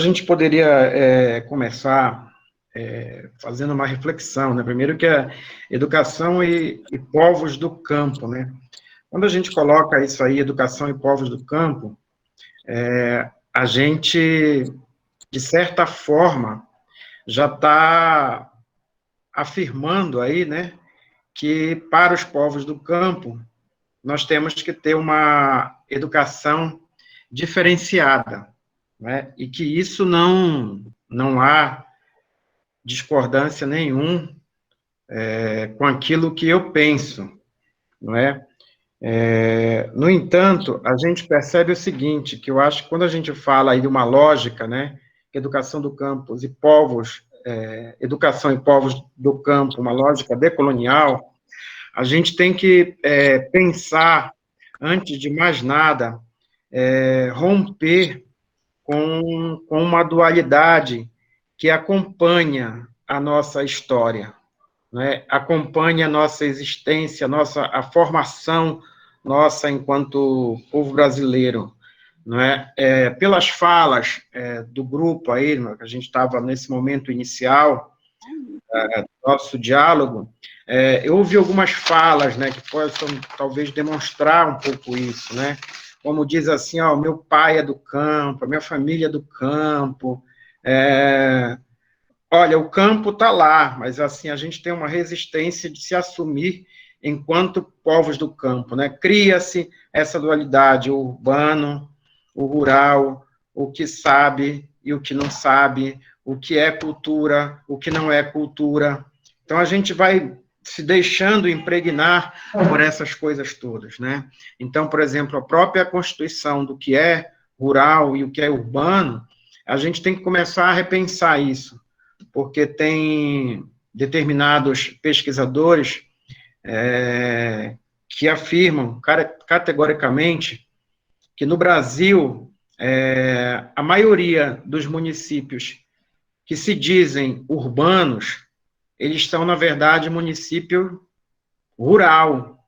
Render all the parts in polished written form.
gente poderia começar fazendo uma reflexão, né? Primeiro que é educação e povos do campo, né? Quando a gente coloca isso aí, educação e povos do campo, a gente, de certa forma, já está afirmando aí, né, que para os povos do campo, nós temos que ter uma educação diferenciada, né, e que isso não há discordância nenhum com aquilo que eu penso, não é? No entanto, a gente percebe o seguinte, que eu acho que quando a gente fala aí de uma lógica, né, educação do campo e povos, educação e povos do campo, uma lógica decolonial, a gente tem que pensar, antes de mais nada, romper com uma dualidade que acompanha a nossa história, né? Acompanha a nossa existência, a formação nossa enquanto povo brasileiro, não é? Pelas falas do grupo aí, que a gente estava nesse momento inicial, nosso diálogo, eu ouvi algumas falas, né, que possam talvez demonstrar um pouco isso, né? Como diz assim, ó, meu pai é do campo, a minha família é do campo, olha, o campo está lá, mas assim, a gente tem uma resistência de se assumir enquanto povos do campo, né? Cria-se essa dualidade, o urbano, o rural, o que sabe e o que não sabe, o que é cultura, o que não é cultura. Então, a gente vai se deixando impregnar por essas coisas todas, né? Então, por exemplo, a própria constituição do que é rural e o que é urbano, a gente tem que começar a repensar isso, porque tem determinados pesquisadores que afirmam categoricamente que no Brasil, a maioria dos municípios que se dizem urbanos, eles são, na verdade, município rural,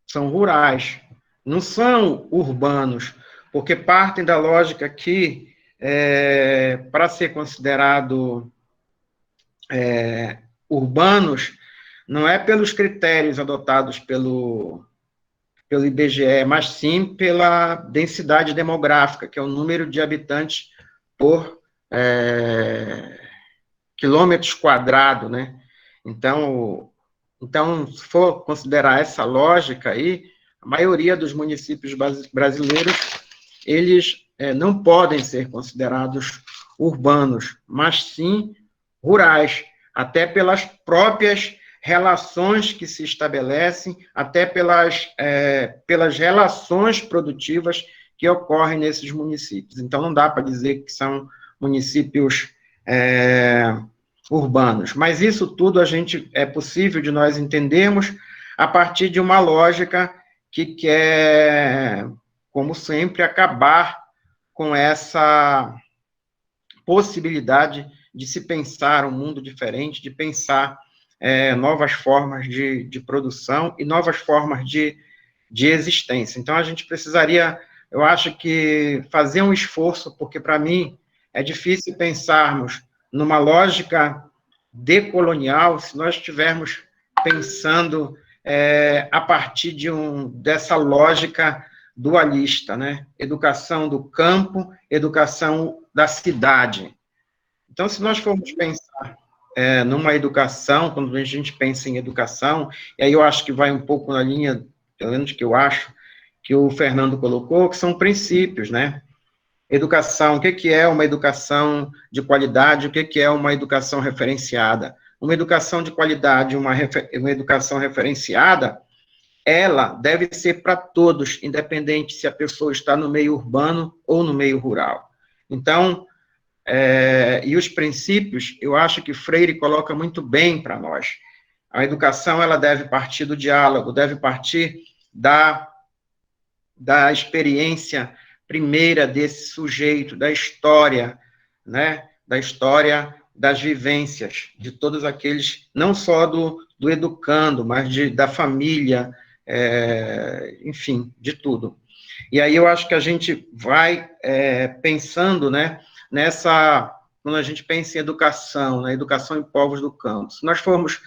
são rurais, não são urbanos, porque partem da lógica que, para ser considerado urbanos, não é pelos critérios adotados pelo IBGE, mas sim pela densidade demográfica, que é o número de habitantes por quilômetros quadrados, né? Então, se for considerar essa lógica aí, a maioria dos municípios brasileiros, eles não podem ser considerados urbanos, mas sim rurais, até pelas próprias relações que se estabelecem, até pelas relações produtivas que ocorrem nesses municípios. Então, não dá para dizer que são municípios urbanos, mas isso tudo é possível de nós entendermos a partir de uma lógica que quer, como sempre, acabar com essa possibilidade de se pensar um mundo diferente, de pensar novas formas de produção e novas formas de existência. Então, a gente precisaria, eu acho que, fazer um esforço, porque, para mim, é difícil pensarmos numa lógica decolonial se nós estivermos pensando a partir dessa lógica dualista, né? Educação do campo, educação da cidade. Então, se nós formos pensar numa educação, quando a gente pensa em educação, e aí eu acho que vai um pouco na linha, pelo menos que eu acho, que o Fernando colocou, que são princípios, né? Educação, o que é uma educação de qualidade, o que é uma educação referenciada? Uma educação de qualidade, uma educação referenciada, ela deve ser para todos, independente se a pessoa está no meio urbano ou no meio rural. Então, e os princípios, eu acho que Freire coloca muito bem para nós. A educação, ela deve partir do diálogo, deve partir da experiência primeira desse sujeito, da história, né? Da história das vivências, de todos aqueles, não só do educando, mas da família, enfim, de tudo. E aí eu acho que a gente vai pensando, né, quando a gente pensa em educação, na educação em povos do campo. Se nós formos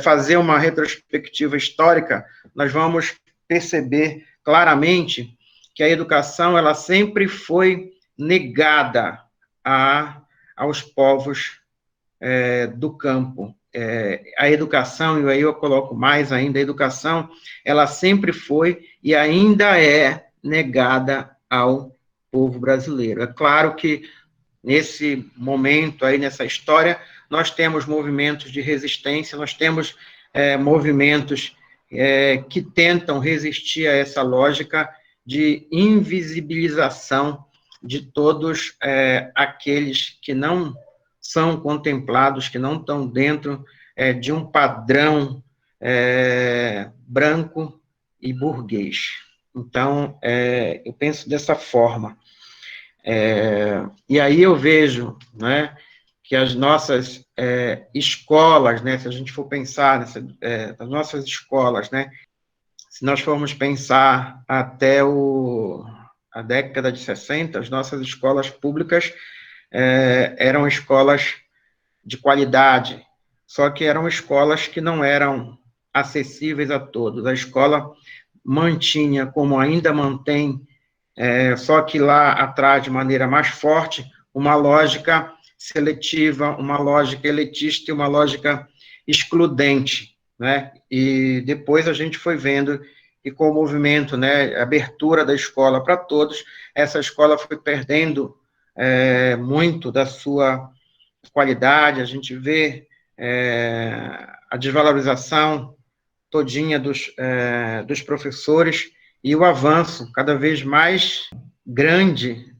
fazer uma retrospectiva histórica, nós vamos perceber claramente que a educação ela sempre foi negada aos povos do campo. A educação, e aí eu coloco mais ainda, a educação, ela sempre foi e ainda é negada ao povo brasileiro. É claro que nesse momento aí, nessa história, nós temos movimentos de resistência, nós temos movimentos que tentam resistir a essa lógica de invisibilização de todos aqueles que não são contemplados, que não estão dentro de um padrão branco e burguês. Então, eu penso dessa forma. E aí eu vejo, né, que as nossas escolas, né, se a gente for pensar nas nossas escolas, né, se nós formos pensar até a década de 60, as nossas escolas públicas eram escolas de qualidade, só que eram escolas que não eram acessíveis a todos. A escola mantinha, como ainda mantém, só que lá atrás, de maneira mais forte, uma lógica seletiva, uma lógica elitista e uma lógica excludente, né? E depois a gente foi vendo que com o movimento, né, a abertura da escola para todos, essa escola foi perdendo muito da sua qualidade. A gente vê a desvalorização todinha dos professores e o avanço cada vez mais grande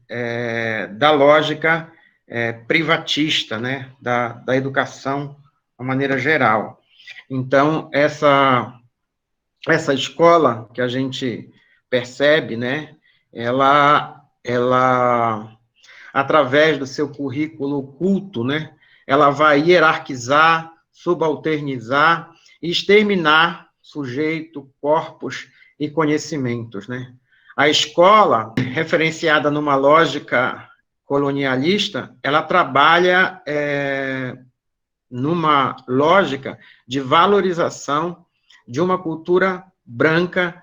da lógica privatista, né, da educação de uma maneira geral. Então, essa escola que a gente percebe, né, ela através do seu currículo oculto, né, ela vai hierarquizar, subalternizar e exterminar sujeito, corpos e conhecimentos, né? A escola, referenciada numa lógica colonialista, ela trabalha numa lógica de valorização de uma cultura branca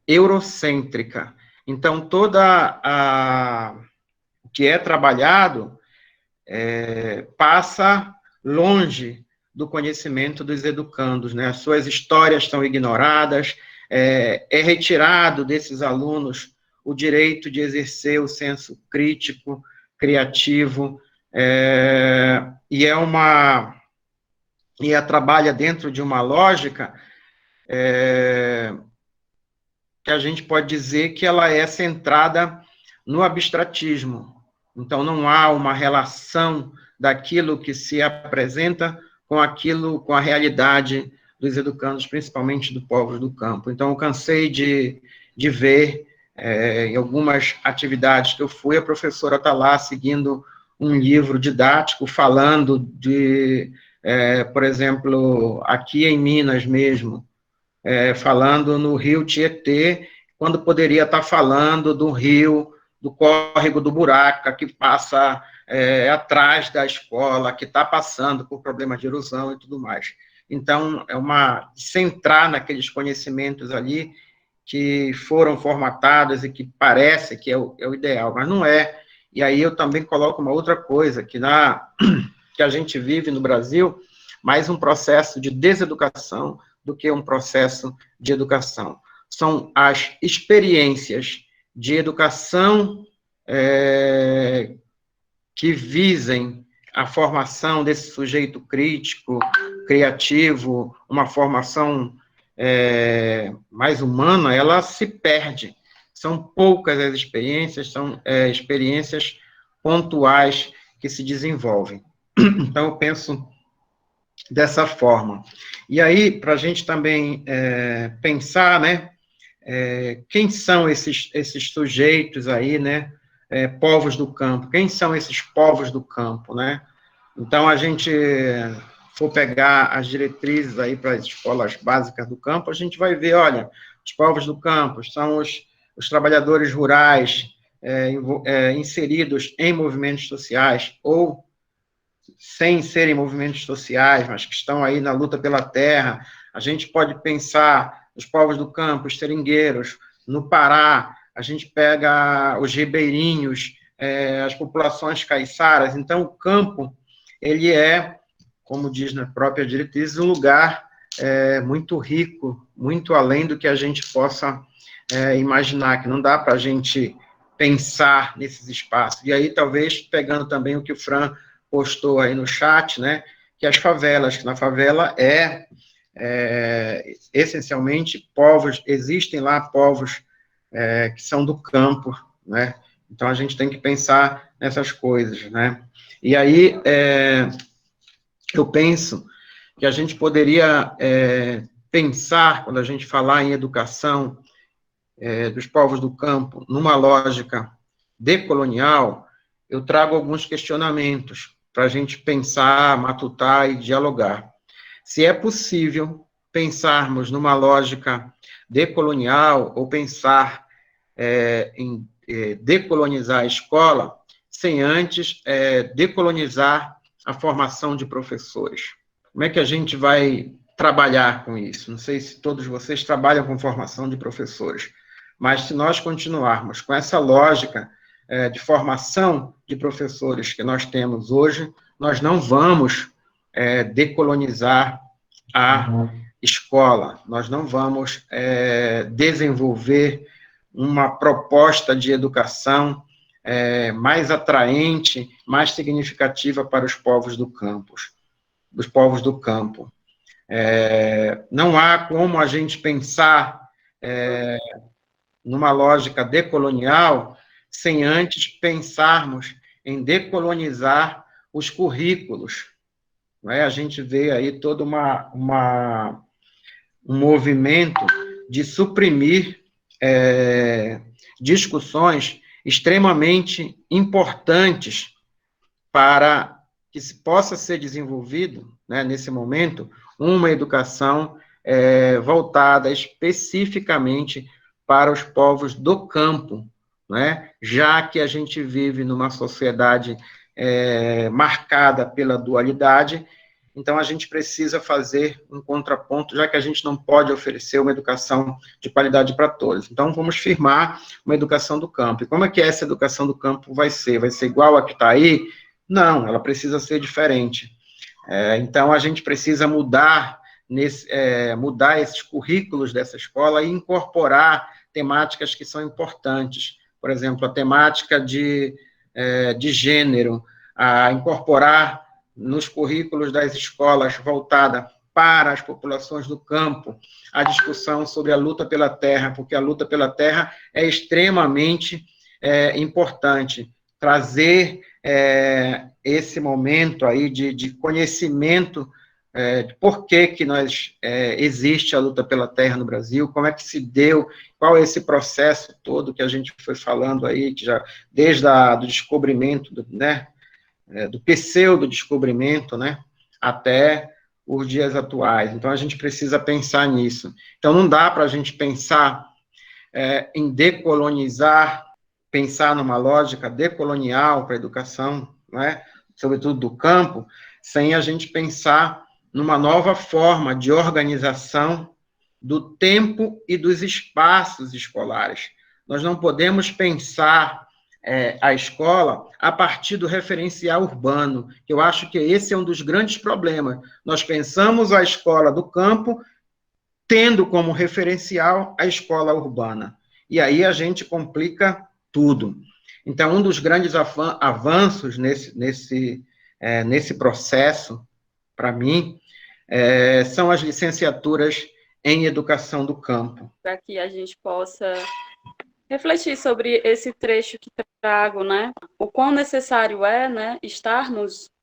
eurocêntrica. Então, toda o que é trabalhado passa longe do conhecimento dos educandos, né? As suas histórias estão ignoradas, é retirado desses alunos o direito de exercer o senso crítico, criativo, e trabalha dentro de uma lógica que a gente pode dizer que ela é centrada no abstratismo. Então, não há uma relação daquilo que se apresenta com a realidade dos educandos, principalmente do povos do campo. Então, eu cansei de ver, em algumas atividades que eu fui, a professora está lá seguindo um livro didático, falando por exemplo, aqui em Minas mesmo, falando no rio Tietê, quando poderia estar falando do rio, do córrego do Buraca, que passa atrás da escola, que está passando por problemas de erosão e tudo mais. Então, centrar naqueles conhecimentos ali que foram formatados e que parece que é o ideal, mas não é. E aí eu também coloco uma outra coisa, que a gente vive no Brasil, mais um processo de deseducação do que um processo de educação. São as experiências de educação que visem a formação desse sujeito crítico, criativo, uma formação mais humana, ela se perde. São poucas as experiências, são experiências pontuais que se desenvolvem. Então, eu penso dessa forma. E aí, para a gente também pensar, né, quem são esses sujeitos aí, né, povos do campo, quem são esses povos do campo, né? Então, a gente for pegar as diretrizes aí para as escolas básicas do campo, a gente vai ver, olha, os povos do campo são os trabalhadores rurais, inseridos em movimentos sociais ou sem serem movimentos sociais, mas que estão aí na luta pela terra. A gente pode pensar nos povos do campo, os seringueiros, no Pará, a gente pega os ribeirinhos, as populações caiçaras. Então, o campo, ele é, como diz na própria diretriz, um lugar muito rico, muito além do que a gente possa imaginar, que não dá para a gente pensar nesses espaços. E aí, talvez, pegando também o que o Fran postou aí no chat, né, que as favelas, que na favela essencialmente povos, existem lá povos que são do campo, né, então a gente tem que pensar nessas coisas, né, e aí eu penso que a gente poderia pensar, quando a gente falar em educação dos povos do campo, numa lógica decolonial, eu trago alguns questionamentos para a gente pensar, matutar e dialogar. Se é possível pensarmos numa lógica decolonial ou pensar em decolonizar a escola sem antes decolonizar a formação de professores. Como é que a gente vai trabalhar com isso? Não sei se todos vocês trabalham com formação de professores, mas se nós continuarmos com essa lógica de formação de professores que nós temos hoje, nós não vamos decolonizar a escola, nós não vamos desenvolver uma proposta de educação mais atraente, mais significativa para os povos do campo, dos povos do campo. Não há como a gente pensar numa lógica decolonial sem antes pensarmos em decolonizar os currículos. Não é? A gente vê aí todo um movimento de suprimir discussões extremamente importantes para que se possa ser desenvolvido, né, nesse momento, uma educação voltada especificamente para os povos do campo, né, já que a gente vive numa sociedade marcada pela dualidade. Então, a gente precisa fazer um contraponto, já que a gente não pode oferecer uma educação de qualidade para todos. Então, vamos firmar uma educação do campo. E como é que essa educação do campo vai ser? Vai ser igual a que está aí? Não, ela precisa ser diferente. Então, a gente precisa mudar esses currículos dessa escola e incorporar temáticas que são importantes. Por exemplo, a temática de gênero, a incorporar nos currículos das escolas voltada para as populações do campo, a discussão sobre a luta pela terra, porque a luta pela terra é extremamente importante. Trazer esse momento aí de conhecimento de por que existe a luta pela terra no Brasil, como é que se deu, qual é esse processo todo que a gente foi falando aí, que já desde do descobrimento, né, do pseudo-descobrimento, né, até os dias atuais. Então, a gente precisa pensar nisso. Então, não dá para a gente pensar em decolonizar, pensar numa lógica decolonial para a educação, né, sobretudo do campo, sem a gente pensar numa nova forma de organização do tempo e dos espaços escolares. Nós não podemos pensar a escola a partir do referencial urbano, que eu acho que esse é um dos grandes problemas. Nós pensamos a escola do campo tendo como referencial a escola urbana. E aí a gente complica tudo. Então, um dos grandes avanços nesse processo, para mim, são as licenciaturas em educação do campo. Para que a gente possa refletir sobre esse trecho que trago, né? O quão necessário é, né,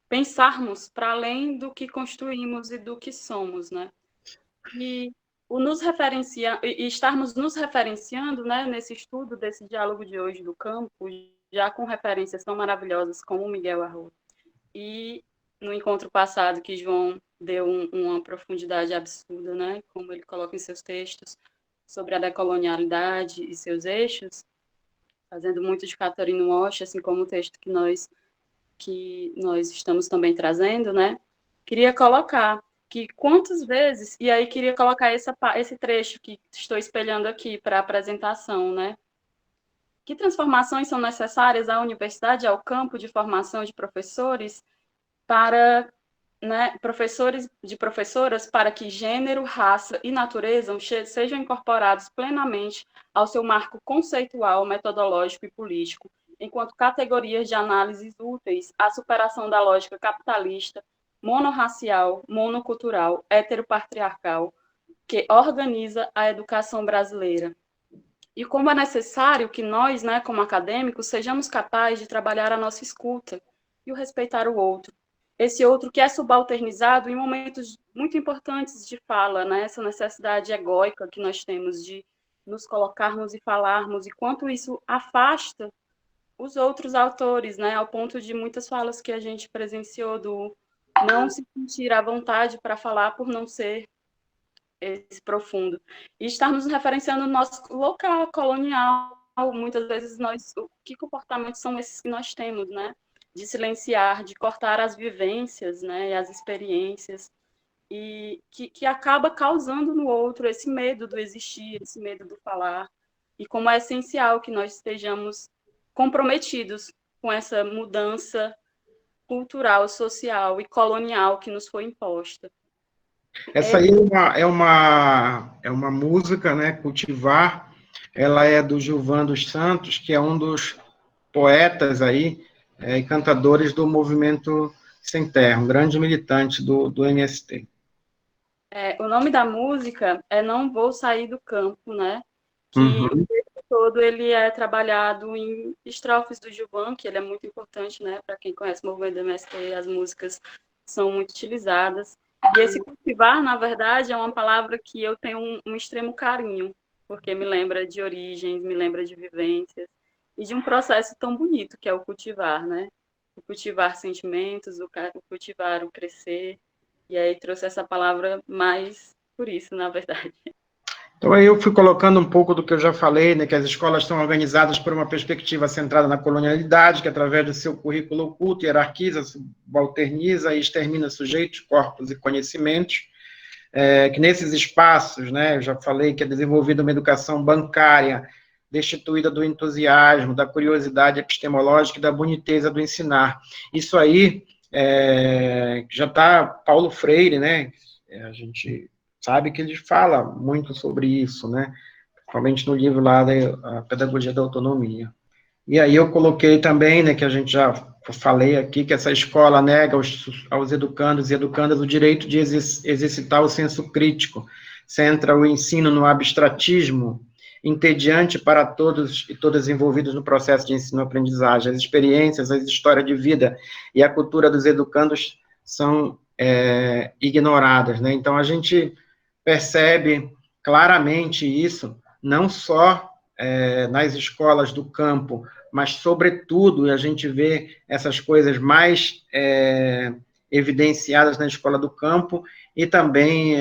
pensarmos para além do que construímos e do que somos, né? E estarmos nos referenciando, né, nesse estudo desse diálogo de hoje do campo, já com referências tão maravilhosas como o Miguel Arroyo. E no encontro passado que João deu uma profundidade absurda, né, como ele coloca em seus textos, sobre a decolonialidade e seus eixos, fazendo muito de Catherine Walsh, assim como o texto que nós estamos também trazendo, né? Queria colocar que quantas vezes, e aí queria colocar esse trecho que estou espelhando aqui para a apresentação, né? Que transformações são necessárias à universidade, ao campo de formação de professores, para, né, professores de professoras, para que gênero, raça e natureza sejam incorporados plenamente ao seu marco conceitual, metodológico e político, enquanto categorias de análises úteis à superação da lógica capitalista, monorracial, monocultural, heteropatriarcal, que organiza a educação brasileira. E como é necessário que nós, né, como acadêmicos, sejamos capazes de trabalhar a nossa escuta e o respeitar o outro. Esse outro que é subalternizado em momentos muito importantes de fala, né, essa necessidade egóica que nós temos de nos colocarmos e falarmos, e quanto isso afasta os outros autores, né, ao ponto de muitas falas que a gente presenciou do não se sentir à vontade para falar por não ser esse profundo. E estarmos referenciando o nosso local colonial, muitas vezes que comportamentos são esses que nós temos, né? De silenciar, de cortar as vivências, né, e as experiências, e que acaba causando no outro esse medo do existir, esse medo do falar, e como é essencial que nós estejamos comprometidos com essa mudança cultural, social e colonial que nos foi imposta. Essa aí é uma música, né, Cultivar, ela é do Gilvan dos Santos, que é um dos poetas aí, e cantadores do movimento Sem Terra, um grande militante do MST. O nome da música é Não Vou Sair do Campo, né? Que o texto todo ele é trabalhado em estrofes do Gilvan, que ele é muito importante, né? Para quem conhece o movimento do MST, as músicas são muito utilizadas. E esse cultivar, na verdade, é uma palavra que eu tenho um extremo carinho, porque me lembra de origens, me lembra de vivências, e de um processo tão bonito que é o cultivar, né? O cultivar sentimentos, o cultivar o crescer. E aí trouxe essa palavra mais por isso, na verdade. Então, aí eu fui colocando um pouco do que eu já falei, né, que as escolas são organizadas por uma perspectiva centrada na colonialidade, que através do seu currículo oculto hierarquiza, subalterniza e extermina sujeitos, corpos e conhecimentos, que nesses espaços, né, eu já falei que é desenvolvida uma educação bancária, destituída do entusiasmo, da curiosidade epistemológica e da boniteza do ensinar. Isso aí já está Paulo Freire, né, a gente sabe que ele fala muito sobre isso, né, principalmente no livro lá da Pedagogia da Autonomia. E aí eu coloquei também, né, que a gente já falei aqui, que essa escola nega aos educandos e educandas o direito de exercitar o senso crítico, centra o ensino no abstratismo, entediante para todos e todas envolvidos no processo de ensino-aprendizagem. As experiências, as histórias de vida e a cultura dos educandos são ignoradas, né? Então, a gente percebe claramente isso, não só nas escolas do campo, mas, sobretudo, a gente vê essas coisas mais evidenciadas na escola do campo, e também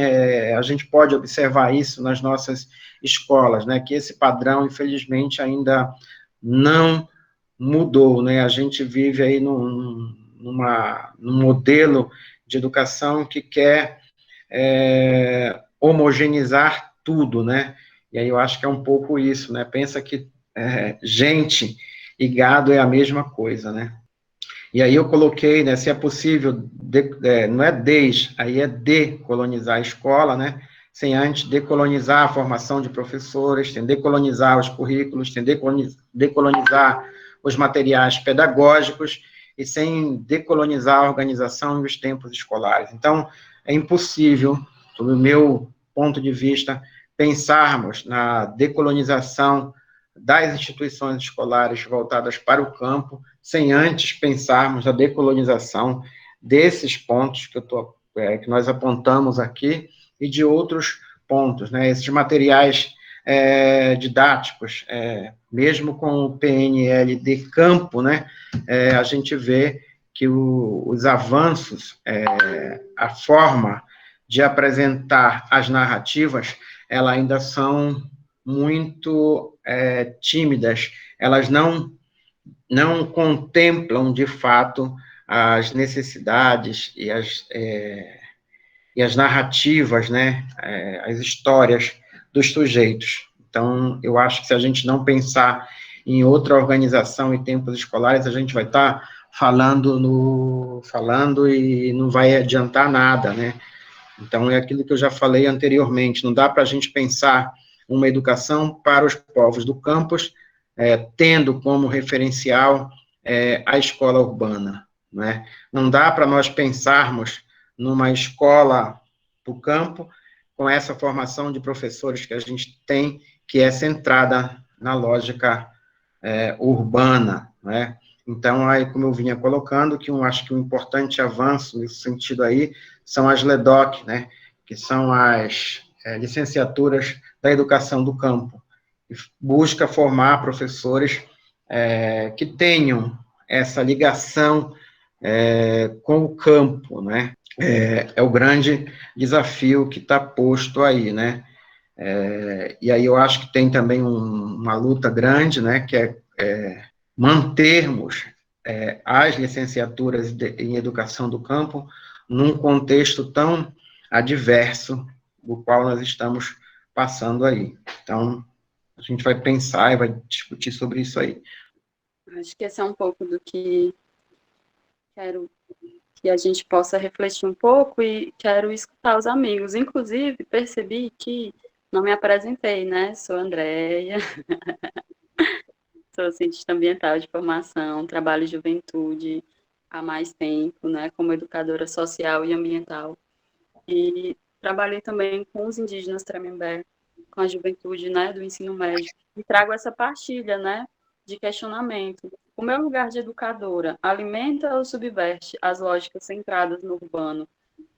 a gente pode observar isso nas nossas escolas, né, que esse padrão, infelizmente, ainda não mudou, né, a gente vive aí num modelo de educação que quer homogeneizar tudo, né, e aí eu acho que é um pouco isso, né, pensa que gente e gado é a mesma coisa, né, e aí eu coloquei, né, se é possível, não é aí é decolonizar a escola, né, sem antes decolonizar a formação de professores, sem decolonizar os currículos, sem decolonizar os materiais pedagógicos e sem decolonizar a organização e os tempos escolares. Então, é impossível, sob o meu ponto de vista, pensarmos na decolonização das instituições escolares voltadas para o campo, sem antes pensarmos na decolonização desses pontos que nós apontamos aqui e de outros pontos, né? Esses materiais didáticos, mesmo com o PNL de campo, né? A gente vê que os avanços, a forma de apresentar as narrativas, elas ainda são muito tímidas, elas não contemplam, de fato, as necessidades e as narrativas, né, as histórias dos sujeitos. Então, eu acho que se a gente não pensar em outra organização em tempos escolares, a gente vai estar falando e não vai adiantar nada, né? Então, é aquilo que eu já falei anteriormente, não dá para a gente pensar uma educação para os povos do campus, tendo como referencial a escola urbana, né? Não dá para nós pensarmos numa escola do campo com essa formação de professores que a gente tem, que é centrada na lógica urbana, né? Então, aí, como eu vinha colocando, que eu acho que um importante avanço nesse sentido aí são as LEDOC, né? Que são as licenciaturas da educação do campo, que busca formar professores que tenham essa ligação com o campo, né? É o grande desafio que está posto aí, né? E aí eu acho que tem também uma luta grande, né, que é mantermos as licenciaturas em educação do campo num contexto tão adverso do qual nós estamos passando aí. Então, a gente vai pensar e vai discutir sobre isso aí. Acho que esse é um pouco do que quero que a gente possa refletir um pouco e quero escutar os amigos. Inclusive, percebi que não me apresentei, né? Sou Andréia, sou cientista ambiental de formação, trabalho em juventude há mais tempo, né? Como educadora social e ambiental. E trabalhei também com os indígenas Tremembé, com a juventude, né, do ensino médio. E trago essa partilha, né, de questionamento. O meu lugar de educadora alimenta ou subverte as lógicas centradas no urbano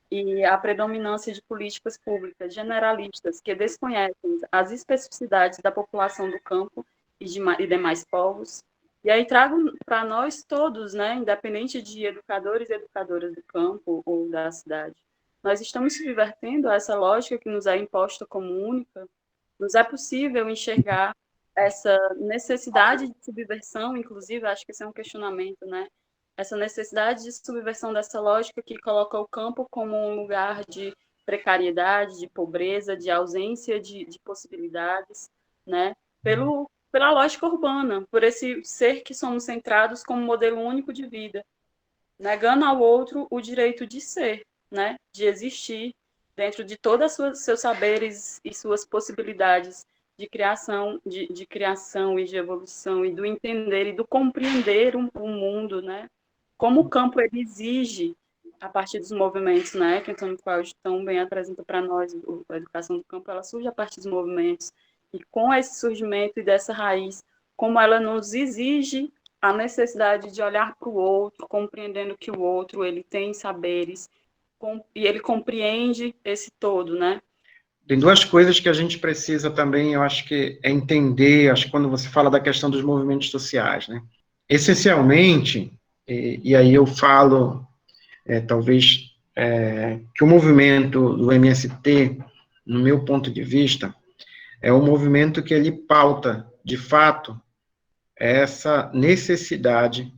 e a predominância de políticas públicas generalistas que desconhecem as especificidades da população do campo e demais povos? E aí trago para nós todos, né, independente de educadores e educadoras do campo ou da cidade, nós estamos subvertendo essa lógica que nos é imposta como única? Nos é possível enxergar essa necessidade de subversão, inclusive, acho que esse é um questionamento, né? Essa necessidade de subversão dessa lógica que coloca o campo como um lugar de precariedade, de pobreza, de ausência de possibilidades, né? Pela lógica urbana, por esse ser que somos centrados como modelo único de vida, negando ao outro o direito de ser, né? De existir dentro de todos os seus saberes e suas possibilidades de criação, de criação e de evolução, e do entender e do compreender o mundo, né? Como o campo ele exige, a partir dos movimentos, né? Que Antônio Cláudio tão bem apresenta para nós, a educação do campo, ela surge a partir dos movimentos, e com esse surgimento e dessa raiz, como ela nos exige a necessidade de olhar para o outro, compreendendo que o outro ele tem saberes e ele compreende esse todo, né? Tem duas coisas que a gente precisa também, eu acho que é entender, acho que quando você fala da questão dos movimentos sociais, né? Essencialmente, e aí eu falo, talvez, que o movimento do MST, no meu ponto de vista, é um movimento que ele pauta, de fato, essa necessidade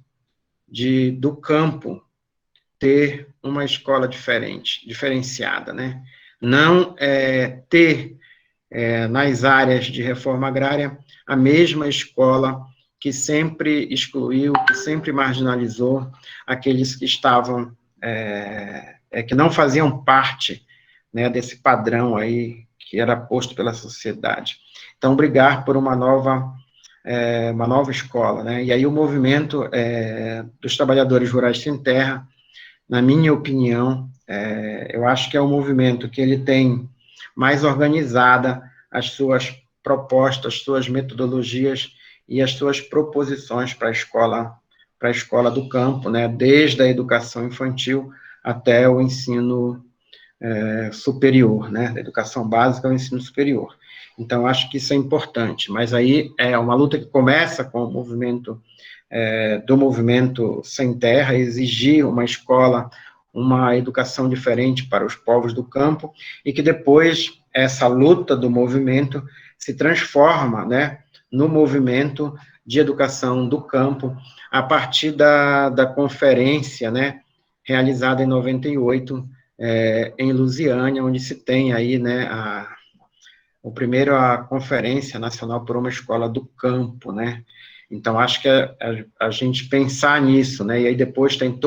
do campo ter uma escola diferenciada, né? Não ter nas áreas de reforma agrária a mesma escola que sempre excluiu, que sempre marginalizou aqueles que estavam, que não faziam parte, né, desse padrão aí que era posto pela sociedade. Então, brigar por uma nova escola, né? E aí o movimento dos trabalhadores rurais sem terra, na minha opinião, eu acho que é um movimento que ele tem mais organizada as suas propostas, suas metodologias e as suas proposições para a escola do campo, né? Desde a educação infantil até o ensino superior, né? Da educação básica ao ensino superior. Então, acho que isso é importante, mas aí é uma luta que começa com o movimento do movimento sem terra, exigir uma escola, uma educação diferente para os povos do campo, e que depois essa luta do movimento se transforma, né, no movimento de educação do campo, a partir da conferência, né, realizada em 98, em Lusiânia, onde se tem aí, né, a Conferência Nacional por uma Escola do Campo, né. Então, acho que a gente pensar nisso, né, e aí depois tem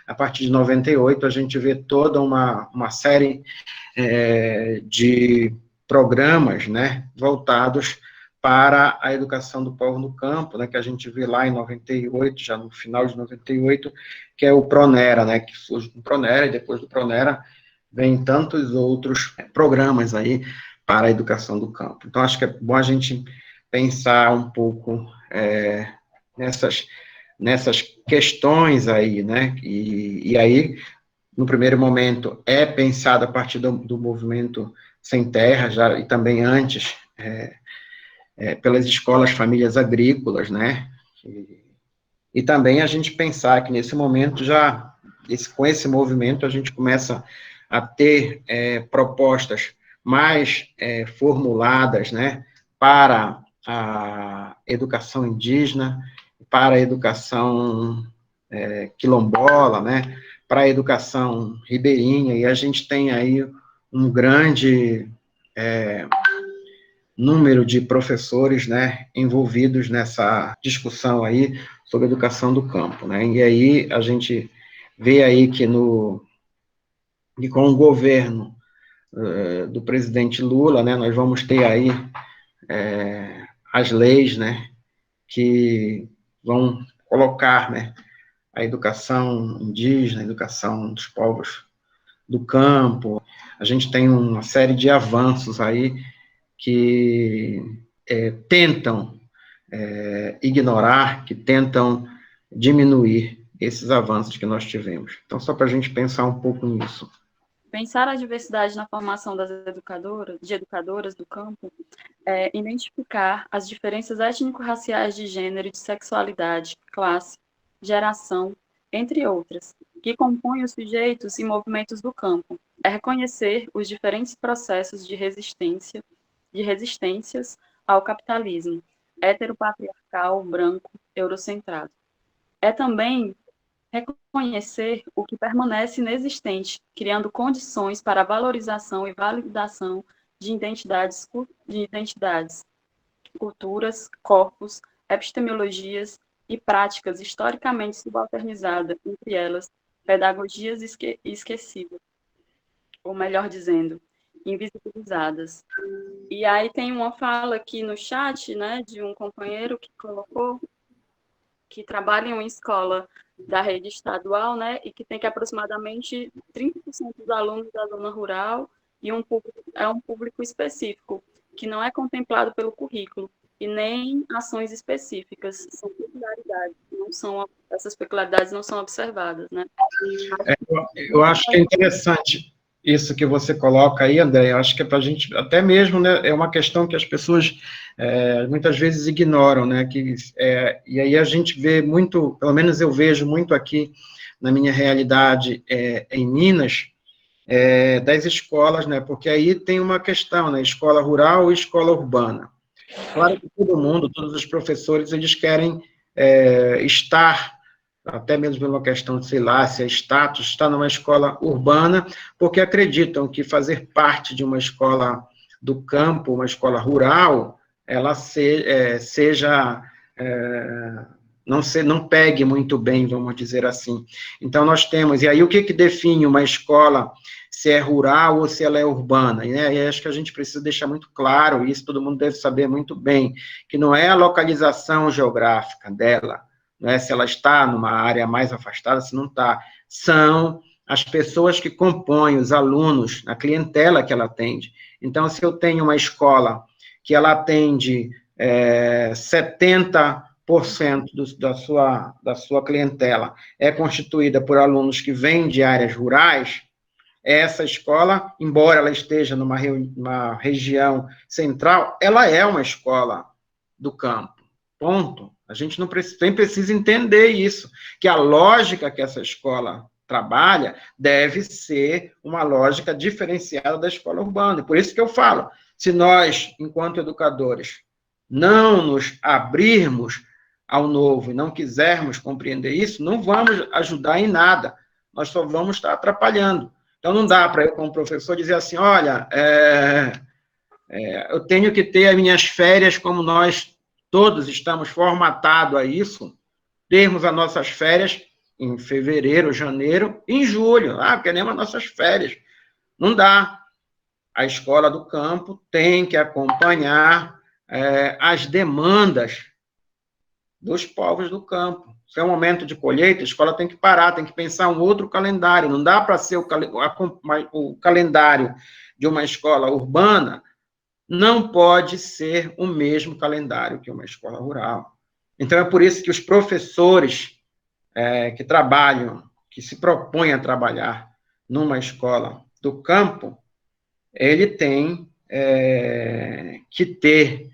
a partir de 98, a gente vê toda uma série de programas, né, voltados para a educação do povo no campo, né, que a gente vê lá em 98, já no final de 98, que é o Pronera, né, que surge do Pronera, e depois do Pronera vem tantos outros programas aí para a educação do campo. Então, acho que é bom a gente pensar um pouco nessas questões aí, né, e aí, no primeiro momento, é pensado a partir do movimento Sem Terra, já, e também antes, pelas escolas famílias agrícolas, né, e também a gente pensar que nesse momento com esse movimento, a gente começa a ter propostas mais formuladas, né, para a educação indígena, para a educação quilombola, né, para a educação ribeirinha, e a gente tem aí um grande número de professores, né, envolvidos nessa discussão aí sobre a educação do campo, né, e aí a gente vê aí que com o governo do presidente Lula, né, nós vamos ter aí as leis, né, que vão colocar, né, a educação indígena, a educação dos povos do campo. A gente tem uma série de avanços aí que tentam ignorar, que tentam diminuir esses avanços que nós tivemos. Então, só para a gente pensar um pouco nisso. Pensar a diversidade na formação de educadoras do campo é identificar as diferenças étnico-raciais de gênero e de sexualidade, classe, geração, entre outras, que compõem os sujeitos e movimentos do campo. É reconhecer os diferentes processos de resistências ao capitalismo, heteropatriarcal, branco, eurocentrado. É também reconhecer o que permanece inexistente, criando condições para a valorização e validação de identidades, culturas, corpos, epistemologias e práticas historicamente subalternizadas, entre elas, pedagogias esquecidas, ou melhor dizendo, invisibilizadas. E aí tem uma fala aqui no chat, né, de um companheiro que colocou que trabalha em uma escola da rede estadual, né, e que tem que aproximadamente 30% dos alunos da zona rural e um público específico, que não é contemplado pelo currículo, e nem ações específicas, são peculiaridades, essas peculiaridades não são observadas, né? Eu acho que é interessante isso que você coloca aí, André. Eu acho que é para a gente, até mesmo, né, é uma questão que as pessoas muitas vezes ignoram, né, e aí a gente vê muito, pelo menos eu vejo muito aqui na minha realidade em Minas, das escolas, né, porque aí tem uma questão, né, escola rural e escola urbana. Claro que todos os professores, eles querem estar, até mesmo pela questão de, sei lá, se é status, estar numa escola urbana, porque acreditam que fazer parte de uma escola do campo, uma escola rural, ela não pegue muito bem, vamos dizer assim. Então, nós temos, e aí o que define uma escola, se é rural ou se ela é urbana, né? E acho que a gente precisa deixar muito claro, e isso todo mundo deve saber muito bem, que não é a localização geográfica dela, não é se ela está numa área mais afastada, se não está, são as pessoas que compõem, os alunos, a clientela que ela atende. Então, se eu tenho uma escola que ela atende 70% da sua clientela é constituída por alunos que vêm de áreas rurais, essa escola, embora ela esteja numa região central, ela é uma escola do campo, ponto. A gente não precisa entender isso, que a lógica que essa escola trabalha deve ser uma lógica diferenciada da escola urbana. Por isso que eu falo, se nós, enquanto educadores, não nos abrirmos ao novo e não quisermos compreender isso, não vamos ajudar em nada. Nós só vamos estar atrapalhando. Então, não dá para eu, como professor, dizer assim, olha, eu tenho que ter as minhas férias como nós todos estamos formatados a isso, termos as nossas férias em fevereiro, janeiro, em julho. Queremos as nossas férias. Não dá. A escola do campo tem que acompanhar as demandas dos povos do campo. Se é um momento de colheita, a escola tem que parar, tem que pensar um outro calendário. Não dá para ser o calendário de uma escola urbana, não pode ser o mesmo calendário que uma escola rural. Então, é por isso que os professores que trabalham, que se propõem a trabalhar numa escola do campo, ele tem que ter,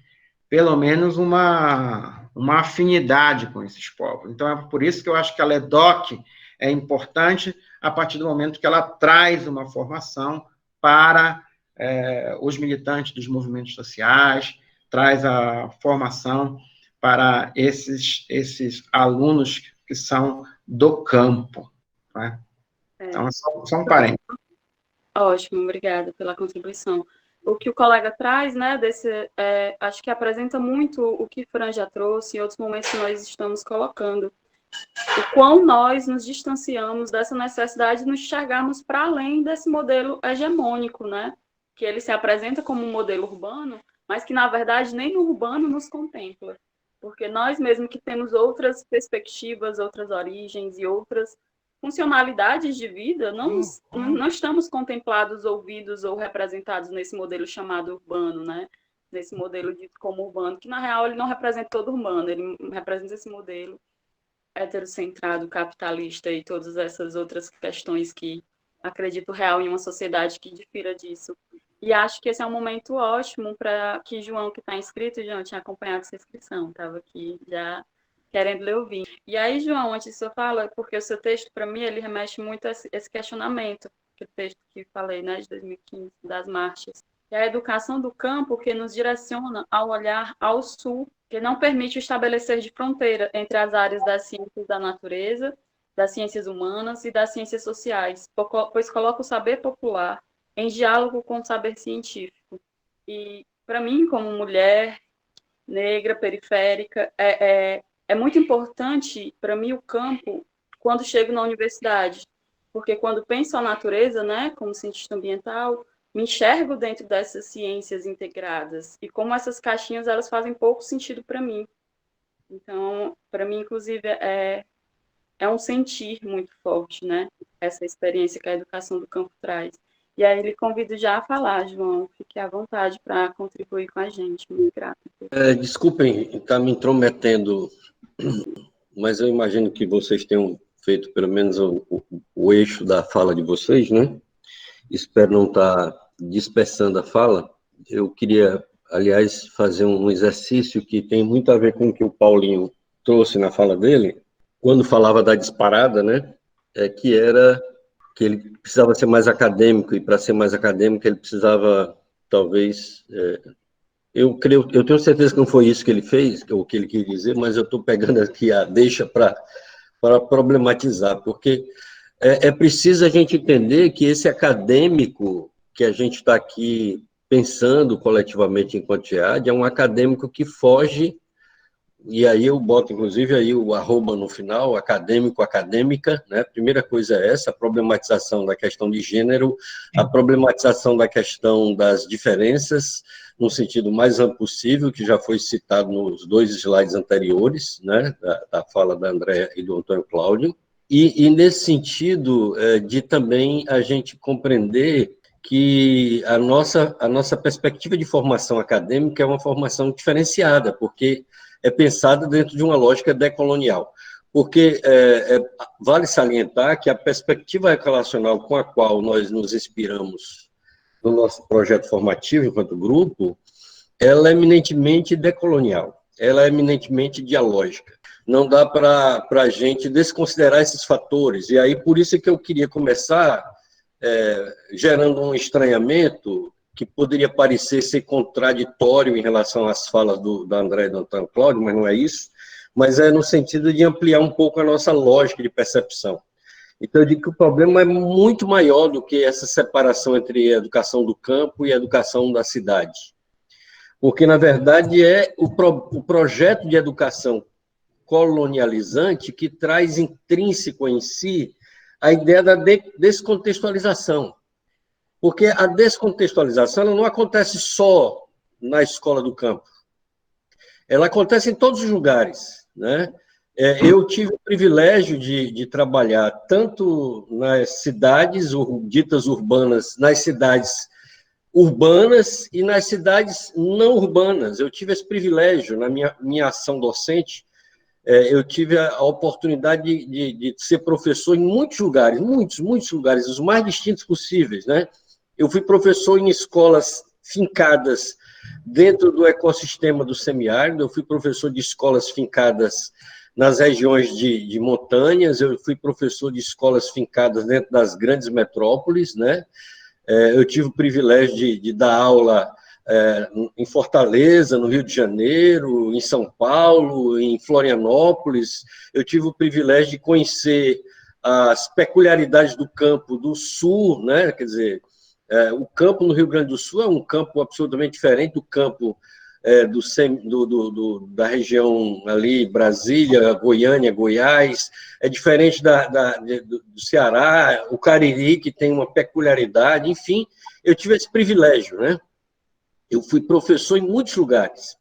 pelo menos, uma afinidade com esses povos. Então, é por isso que eu acho que a LEDOC é importante a partir do momento que ela traz uma formação para os militantes dos movimentos sociais, traz a formação para esses alunos que são do campo. Né? Então, só um parênteses. Ótimo, obrigada pela contribuição. O que o colega traz, né, acho que apresenta muito o que Fran já trouxe, em outros momentos que nós estamos colocando. O quão nós nos distanciamos dessa necessidade de nos enxergarmos para além desse modelo hegemônico, né? Que ele se apresenta como um modelo urbano, mas que, na verdade, nem no urbano nos contempla. Porque nós mesmo que temos outras perspectivas, outras origens e outras funcionalidades de vida, não estamos contemplados, ouvidos ou representados nesse modelo chamado urbano, né? Nesse modelo dito como urbano, que, na real, ele não representa todo urbano, ele representa esse modelo heterocentrado, capitalista e todas essas outras questões que acredito real em uma sociedade que difira disso. E acho que esse é um momento ótimo para que João, que está inscrito, João, tinha acompanhado essa inscrição, estava aqui já querendo ler ouvir. E aí, João, antes de você falar, porque o seu texto, para mim, ele remete muito a esse questionamento, que o texto que falei, né, de 2015, das marchas. E a educação do campo que nos direciona ao olhar ao sul, que não permite o estabelecer de fronteira entre as áreas das ciências da natureza, das ciências humanas e das ciências sociais, pois coloca o saber popular em diálogo com o saber científico. E, para mim, como mulher negra, periférica, é muito importante, para mim, o campo, quando chego na universidade, porque quando penso a natureza, né, como cientista ambiental, me enxergo dentro dessas ciências integradas, e como essas caixinhas, elas fazem pouco sentido para mim. Então, para mim, inclusive, é um sentir muito forte, né, essa experiência que a educação do campo traz. E aí, lhe convido já a falar, João, fique à vontade para contribuir com a gente, muito grata. Desculpem estar me intrometendo, mas eu imagino que vocês tenham feito pelo menos o eixo da fala de vocês, né? Espero não estar dispersando a fala. Eu queria, aliás, fazer um exercício que tem muito a ver com o que o Paulinho trouxe na fala dele, quando falava da disparada, né? Que era que ele precisava ser mais acadêmico, e para ser mais acadêmico ele precisava, talvez... Eu tenho certeza que não foi isso que ele fez, ou que ele quis dizer, mas eu estou pegando aqui a deixa para problematizar, porque é preciso a gente entender que esse acadêmico que a gente está aqui pensando coletivamente enquanto GEAD é um acadêmico que foge, e aí eu boto inclusive aí o arroba no final, acadêmico, acadêmica, né? A primeira coisa é essa, a problematização da questão de gênero, a problematização da questão das diferenças, no sentido mais amplo possível, que já foi citado nos 2 slides anteriores, né, da fala da Andréa e do Antônio Cláudio, e nesse sentido de também a gente compreender que a nossa perspectiva de formação acadêmica é uma formação diferenciada, porque é pensada dentro de uma lógica decolonial. Porque vale salientar que a perspectiva relacional com a qual nós nos inspiramos no nosso projeto formativo, enquanto grupo, ela é eminentemente decolonial, ela é eminentemente dialógica. Não dá para a gente desconsiderar esses fatores, e aí por isso é que eu queria começar gerando um estranhamento que poderia parecer ser contraditório em relação às falas da André e do Antônio Cláudio, mas não é isso, mas é no sentido de ampliar um pouco a nossa lógica de percepção. Então, eu digo que o problema é muito maior do que essa separação entre a educação do campo e a educação da cidade. Porque, na verdade, é o projeto de educação colonializante que traz intrínseco em si a ideia da descontextualização. Porque a descontextualização ela não acontece só na escola do campo. Ela acontece em todos os lugares, né? Eu tive o privilégio de trabalhar tanto nas cidades ditas urbanas, nas cidades urbanas e nas cidades não urbanas. Eu tive esse privilégio na minha ação docente. Eu tive a oportunidade de ser professor em muitos lugares, muitos lugares, os mais distintos possíveis, né? Eu fui professor em escolas fincadas dentro do ecossistema do semiárido, eu fui professor de escolas fincadas nas regiões de montanhas, eu fui professor de escolas fincadas dentro das grandes metrópoles, né? Eu tive o privilégio de dar aula em Fortaleza, no Rio de Janeiro, em São Paulo, em Florianópolis. Eu tive o privilégio de conhecer as peculiaridades do campo do Sul, né? Quer dizer, o campo no Rio Grande do Sul é um campo absolutamente diferente do campo da região ali, Brasília, Goiânia, Goiás, é diferente do Ceará, o Cariri, que tem uma peculiaridade, enfim, eu tive esse privilégio, né? Eu fui professor em muitos lugares,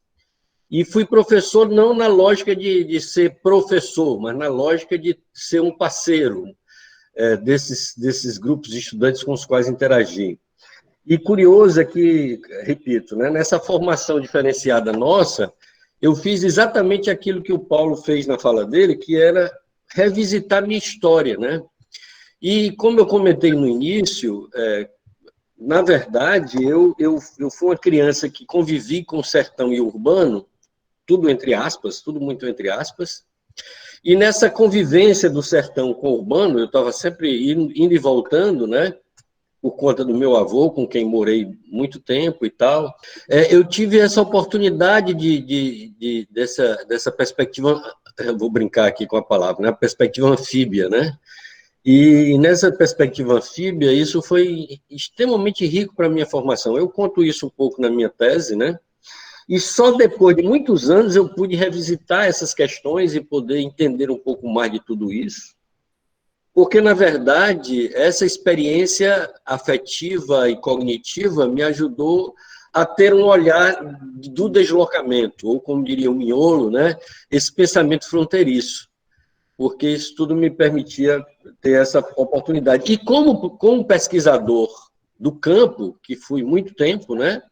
e fui professor não na lógica de ser professor, mas na lógica de ser um parceiro desses grupos de estudantes com os quais interagi. E curioso é que, repito, né, nessa formação diferenciada nossa, eu fiz exatamente aquilo que o Paulo fez na fala dele, que era revisitar minha história, né? E como eu comentei no início, na verdade, eu fui uma criança que convivi com o sertão e o urbano, tudo entre aspas, tudo muito entre aspas, e nessa convivência do sertão com o urbano, eu estava sempre indo e voltando, né? Por conta do meu avô, com quem morei muito tempo e tal, eu tive essa oportunidade dessa perspectiva, vou brincar aqui com a palavra, né? Perspectiva anfíbia, né? E nessa perspectiva anfíbia, isso foi extremamente rico para a minha formação. Eu conto isso um pouco na minha tese, né? E só depois de muitos anos eu pude revisitar essas questões e poder entender um pouco mais de tudo isso. Porque, na verdade, essa experiência afetiva e cognitiva me ajudou a ter um olhar do deslocamento, ou como diria o Miolo, né, esse pensamento fronteiriço, porque isso tudo me permitia ter essa oportunidade. E como pesquisador do campo, que fui muito tempo, né,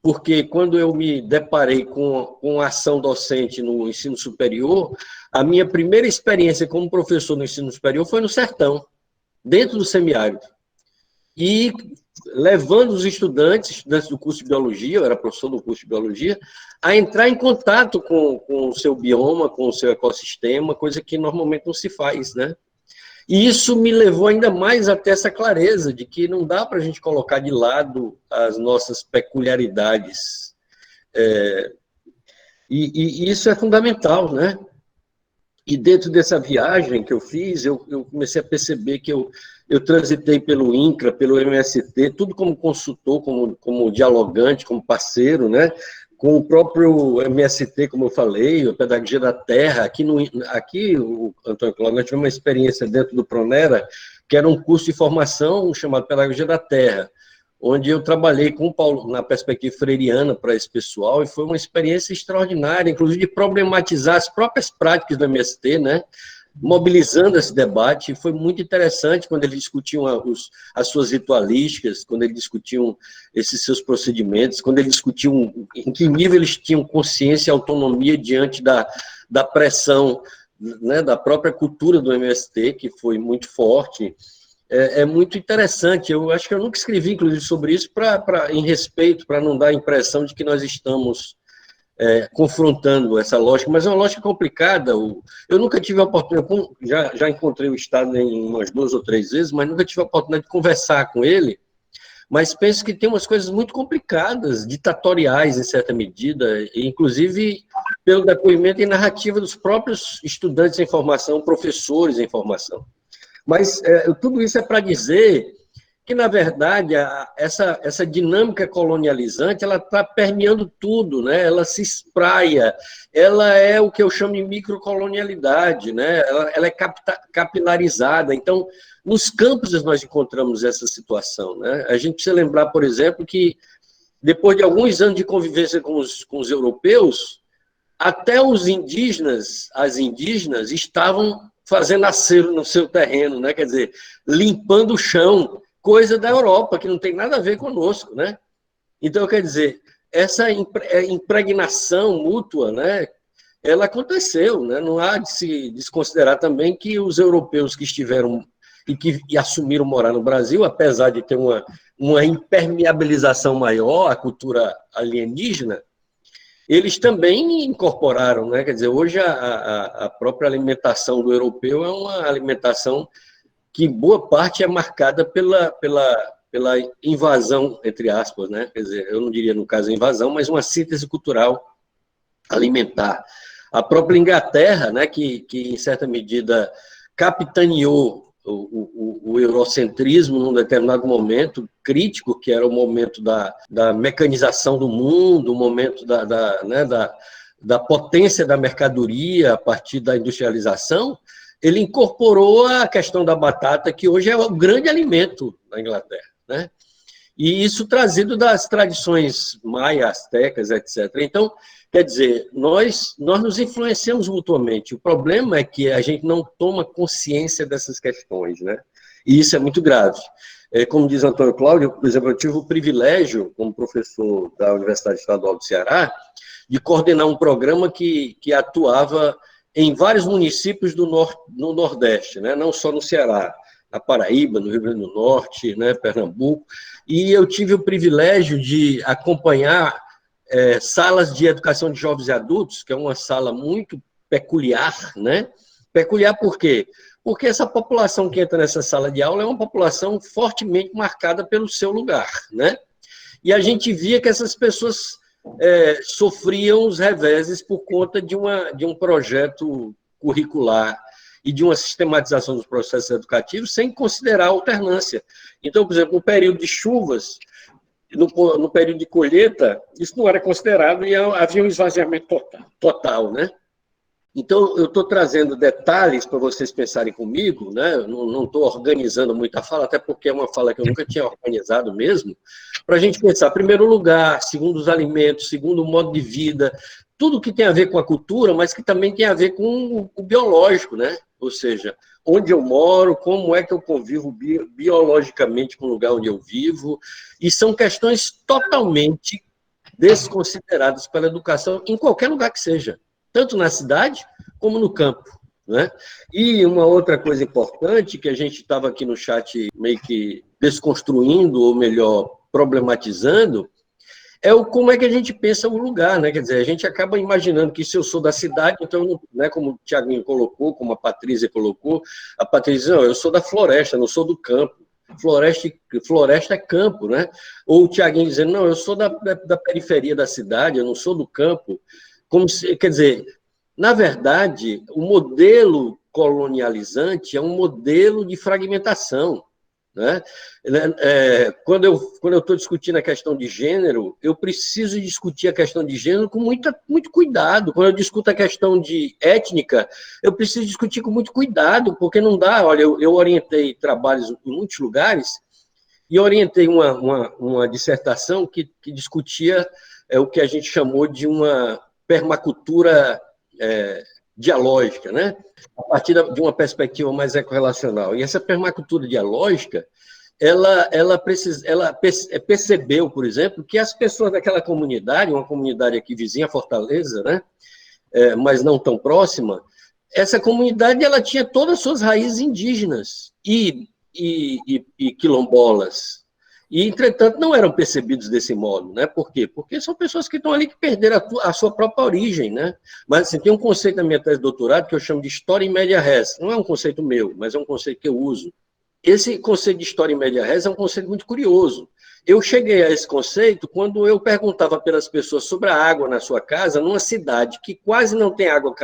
porque quando eu me deparei com a ação docente no ensino superior, a minha primeira experiência como professor no ensino superior foi no sertão, dentro do semiárido. E levando os estudantes do curso de biologia, eu era professor do curso de biologia, a entrar em contato com o seu bioma, com o seu ecossistema, coisa que normalmente não se faz, né? E isso me levou ainda mais até essa clareza de que não dá para a gente colocar de lado as nossas peculiaridades. E isso é fundamental, né? E dentro dessa viagem que eu fiz, eu comecei a perceber que eu transitei pelo INCRA, pelo MST, tudo como consultor, como dialogante, como parceiro, né? Com o próprio MST, como eu falei, a Pedagogia da Terra. Aqui, o Antônio Cláudio, nós tivemos uma experiência dentro do Pronera, que era um curso de formação chamado Pedagogia da Terra, onde eu trabalhei com o Paulo na perspectiva freiriana para esse pessoal, e foi uma experiência extraordinária, inclusive de problematizar as próprias práticas do MST, né? Mobilizando esse debate. Foi muito interessante quando eles discutiam as suas ritualísticas, quando eles discutiam esses seus procedimentos, quando eles discutiam em que nível eles tinham consciência e autonomia diante da pressão, né, da própria cultura do MST, que foi muito forte. É muito interessante. Eu acho que eu nunca escrevi, inclusive, sobre isso em respeito, para não dar a impressão de que nós estamos confrontando essa lógica, mas é uma lógica complicada. Eu nunca tive a oportunidade, já encontrei o Estado em umas 2 ou 3 vezes, mas nunca tive a oportunidade de conversar com ele, mas penso que tem umas coisas muito complicadas, ditatoriais, em certa medida, e, inclusive pelo depoimento e narrativa dos próprios estudantes em formação, professores em formação. Mas tudo isso é para dizer que, na verdade, essa dinâmica colonializante, ela está permeando tudo, né? Ela se espraia, ela é o que eu chamo de microcolonialidade, né? Ela é capilarizada. Então, nos campos nós encontramos essa situação, né? A gente precisa lembrar, por exemplo, que depois de alguns anos de convivência com os europeus, até os indígenas, as indígenas, estavam fazendo acero no seu terreno, né? Quer dizer, limpando o chão, coisa da Europa, que não tem nada a ver conosco, né? Então, quer dizer, essa impregnação mútua, né, ela aconteceu, né? Não há de se desconsiderar também que os europeus que estiveram e assumiram morar no Brasil, apesar de ter uma impermeabilização maior à cultura alienígena, eles também incorporaram, né? Quer dizer, hoje a própria alimentação do europeu é uma alimentação que boa parte é marcada pela invasão, entre aspas, né? Quer dizer, eu não diria no caso invasão, mas uma síntese cultural alimentar. A própria Inglaterra, né, que em certa medida capitaneou o eurocentrismo num determinado momento crítico, que era o momento da mecanização do mundo, o momento da potência da mercadoria a partir da industrialização, ele incorporou a questão da batata, que hoje é o grande alimento na Inglaterra, né? E isso trazido das tradições maia, astecas, etc. Então, quer dizer, nós nos influenciamos mutuamente. O problema é que a gente não toma consciência dessas questões, né? E isso é muito grave. Como diz Antônio Cláudio, por exemplo, eu tive o privilégio, como professor da Universidade Estadual do Ceará, de coordenar um programa que atuava em vários municípios no Nordeste, né? Não só no Ceará, na Paraíba, no Rio Grande do Norte, né? Pernambuco, e eu tive o privilégio de acompanhar salas de educação de jovens e adultos, que é uma sala muito peculiar, né? Peculiar por quê? Porque essa população que entra nessa sala de aula é uma população fortemente marcada pelo seu lugar, né? E a gente via que essas pessoas sofriam os reveses por conta de um projeto curricular e de uma sistematização dos processos educativos sem considerar a alternância. Então, por exemplo, no período de chuvas, no período de colheita, isso não era considerado e havia um esvaziamento total, né? Então, eu estou trazendo detalhes para vocês pensarem comigo, né? Não estou organizando muita fala, até porque é uma fala que eu nunca tinha organizado mesmo, para a gente pensar, primeiro lugar, segundo os alimentos, segundo o modo de vida, tudo que tem a ver com a cultura, mas que também tem a ver com o biológico, né? Ou seja, onde eu moro, como é que eu convivo biologicamente com o lugar onde eu vivo, e são questões totalmente desconsideradas pela educação, em qualquer lugar que seja, tanto na cidade como no campo, né? E uma outra coisa importante, que a gente estava aqui no chat meio que desconstruindo, ou melhor, problematizando, como é que a gente pensa o lugar, né? Quer dizer, a gente acaba imaginando que se eu sou da cidade, então, né, como o Tiaguinho colocou, como a Patrícia colocou, a Patrícia, não, eu sou da floresta, não sou do campo. Floresta é campo, né? Ou o Tiaguinho dizendo, não, eu sou da periferia da cidade, eu não sou do campo. Quer dizer, na verdade, o modelo colonializante é um modelo de fragmentação, né? Quando eu estou discutindo a questão de gênero, eu preciso discutir a questão de gênero com muito cuidado. Quando eu discuto a questão de étnica, eu preciso discutir com muito cuidado, porque não dá. Olha, eu orientei trabalhos em muitos lugares e orientei uma dissertação que discutia o que a gente chamou de uma permacultura dialógica, né? A partir de uma perspectiva mais ecorrelacional. E essa permacultura dialógica, ela percebeu, por exemplo, que as pessoas daquela comunidade, uma comunidade aqui vizinha, Fortaleza, né? Mas não tão próxima, essa comunidade ela tinha todas as suas raízes indígenas e quilombolas. E, entretanto, não eram percebidos desse modo, né? Por quê? Porque são pessoas que estão ali que perderam a sua própria origem, né? Mas, assim, tem um conceito na minha tese de doutorado que eu chamo de história em média res. Não é um conceito meu, mas é um conceito que eu uso. esse conceito de história em média res é um conceito muito curioso. Eu cheguei a esse conceito quando eu perguntava pelas pessoas sobre a água na sua casa, numa cidade que quase não tem água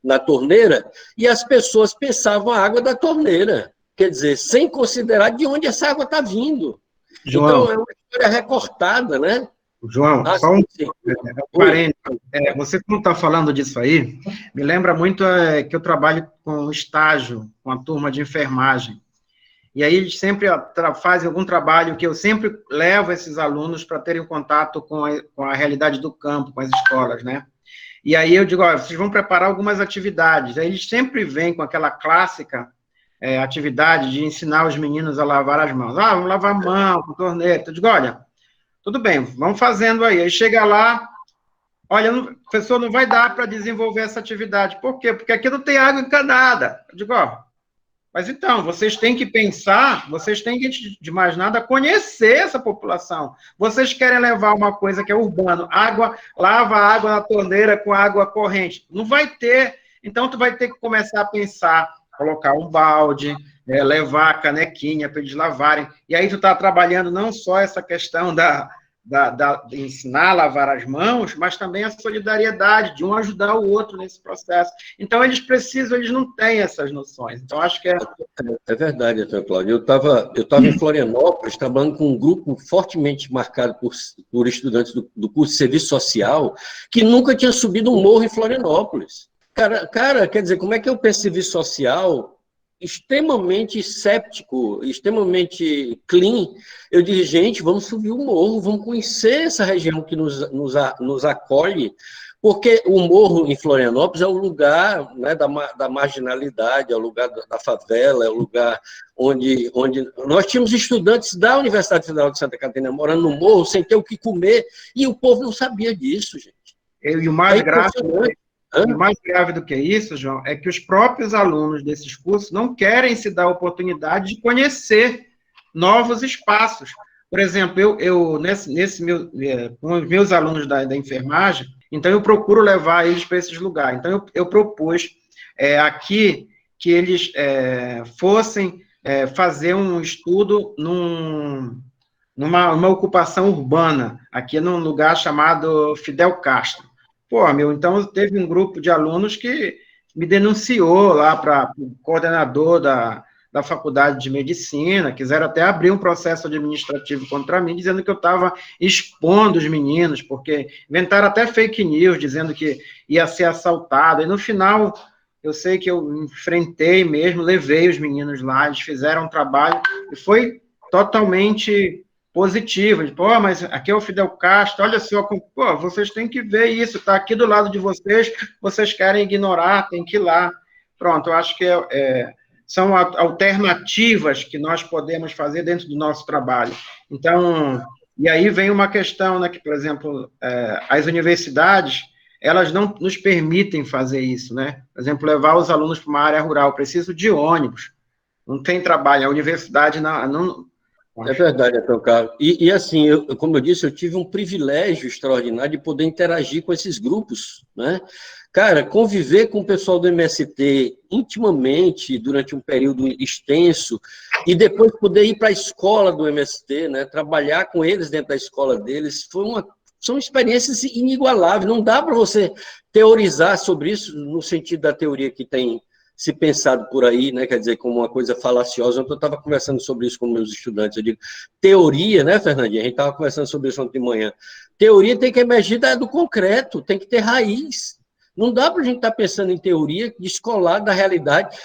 na torneira, e as pessoas pensavam a água da torneira, quer dizer, sem considerar de onde essa água está vindo. João, então, é uma história recortada, né? João, Ah, só um sim. parênteses. Você, quando está falando disso aí, me lembra muito que eu trabalho com estágio, com a turma de enfermagem. E aí eles sempre fazem algum trabalho que eu sempre levo esses alunos para terem contato com a realidade do campo, com as escolas, né? E aí eu digo, ó, vocês vão preparar algumas atividades. Aí eles sempre vêm com aquela clássica atividade de ensinar os meninos a lavar as mãos. Ah, vamos lavar a mão com torneira. Eu digo, olha, tudo bem, vamos fazendo aí. Aí chega lá, olha, professor, não vai dar para desenvolver essa atividade. Por quê? Porque aqui não tem água encanada. Eu digo, ó, mas então, vocês têm que pensar, vocês têm que, antes de mais nada, conhecer essa população. Vocês querem levar uma coisa que é urbano, lava a água na torneira com água corrente. Não vai ter. Então, tu vai ter que começar a pensar, colocar um balde, levar a canequinha para eles lavarem. E aí tu está trabalhando não só essa questão de ensinar a lavar as mãos, mas também a solidariedade, de um ajudar o outro nesse processo. Então, eles não têm essas noções. Então, acho que É verdade, Antônio Cláudio. Eu estava em Florianópolis, trabalhando com um grupo fortemente marcado por estudantes do curso de Serviço Social, que nunca tinha subido um morro em Florianópolis. Cara, quer dizer, como é que eu penso em serviço social extremamente séptico, extremamente clean? Eu disse, gente, vamos subir o morro, vamos conhecer essa região que nos acolhe, porque o morro em Florianópolis é o lugar, né, da marginalidade, é o lugar da favela, é o lugar onde nós tínhamos estudantes da Universidade Federal de Santa Catarina morando no morro sem ter o que comer, e o povo não sabia disso, gente. E o mais grave do que isso, João, é que os próprios alunos desses cursos não querem se dar a oportunidade de conhecer novos espaços. Por exemplo, com os meus alunos da enfermagem, então eu procuro levar eles para esses lugares. Então, eu propus aqui que eles fossem fazer um estudo numa ocupação urbana, aqui num lugar chamado Fidel Castro. Pô, então teve um grupo de alunos que me denunciou lá para o coordenador da Faculdade de Medicina, quiseram até abrir um processo administrativo contra mim, dizendo que eu estava expondo os meninos, porque inventaram até fake news, dizendo que ia ser assaltado, e no final, eu sei que eu enfrentei mesmo, levei os meninos lá, eles fizeram um trabalho, e foi totalmente positivo. Pô, mas aqui é o Fidel Castro, olha só, pô, vocês têm que ver isso, está aqui do lado de vocês querem ignorar, tem que ir lá. Pronto, eu acho que são alternativas que nós podemos fazer dentro do nosso trabalho. Então, e aí vem uma questão, né, que, por exemplo, as universidades, elas não nos permitem fazer isso, né? Por exemplo, levar os alunos para uma área rural, preciso de ônibus, não tem trabalho, a universidade não. É verdade, Antônio Carlos. E assim, como eu disse, eu tive um privilégio extraordinário de poder interagir com esses grupos, né? Cara, conviver com o pessoal do MST intimamente durante um período extenso e depois poder ir para a escola do MST, né? Trabalhar com eles dentro da escola deles, são experiências inigualáveis. Não dá para você teorizar sobre isso no sentido da teoria que tem se pensado por aí, né, quer dizer, como uma coisa falaciosa. Eu estava conversando sobre isso com meus estudantes, eu digo, teoria, né, Fernandinha, a gente estava conversando sobre isso ontem de manhã, teoria tem que emergir do concreto, tem que ter raiz, não dá para a gente estar pensando em teoria descolada da realidade,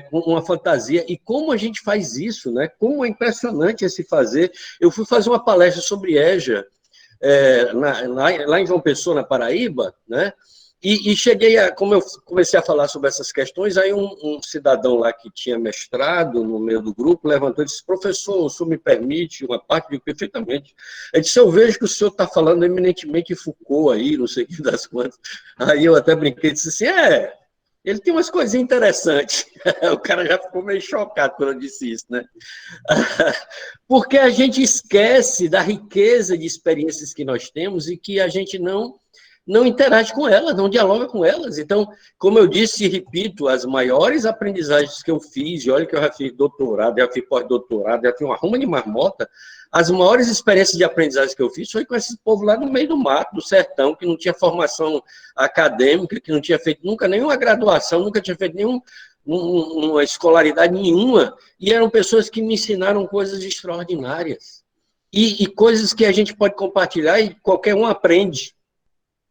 com uma fantasia, e como a gente faz isso, né, como é impressionante esse fazer. Eu fui fazer uma palestra sobre EJA, lá em João Pessoa, na Paraíba, né, e cheguei como eu comecei a falar sobre essas questões, aí um cidadão lá que tinha mestrado no meio do grupo levantou e disse, professor, o senhor me permite uma parte? Eu perfeitamente. Ele disse, eu vejo que o senhor está falando eminentemente de Foucault aí, não sei o que das quantas. Aí eu até brinquei e disse assim, ele tem umas coisinhas interessantes. O cara já ficou meio chocado quando eu disse isso, né? Porque a gente esquece da riqueza de experiências que nós temos e que a gente não não interage com elas, não dialoga com elas. Então, como eu disse e repito, as maiores aprendizagens que eu fiz, e olha que eu já fiz doutorado, já fiz pós-doutorado, já fiz uma ruma de marmota, as maiores experiências de aprendizagem que eu fiz foi com esse povo lá no meio do mato, do sertão, que não tinha formação acadêmica, que não tinha feito nunca nenhuma graduação, nunca tinha feito uma escolaridade nenhuma, e eram pessoas que me ensinaram coisas extraordinárias. E coisas que a gente pode compartilhar e qualquer um aprende,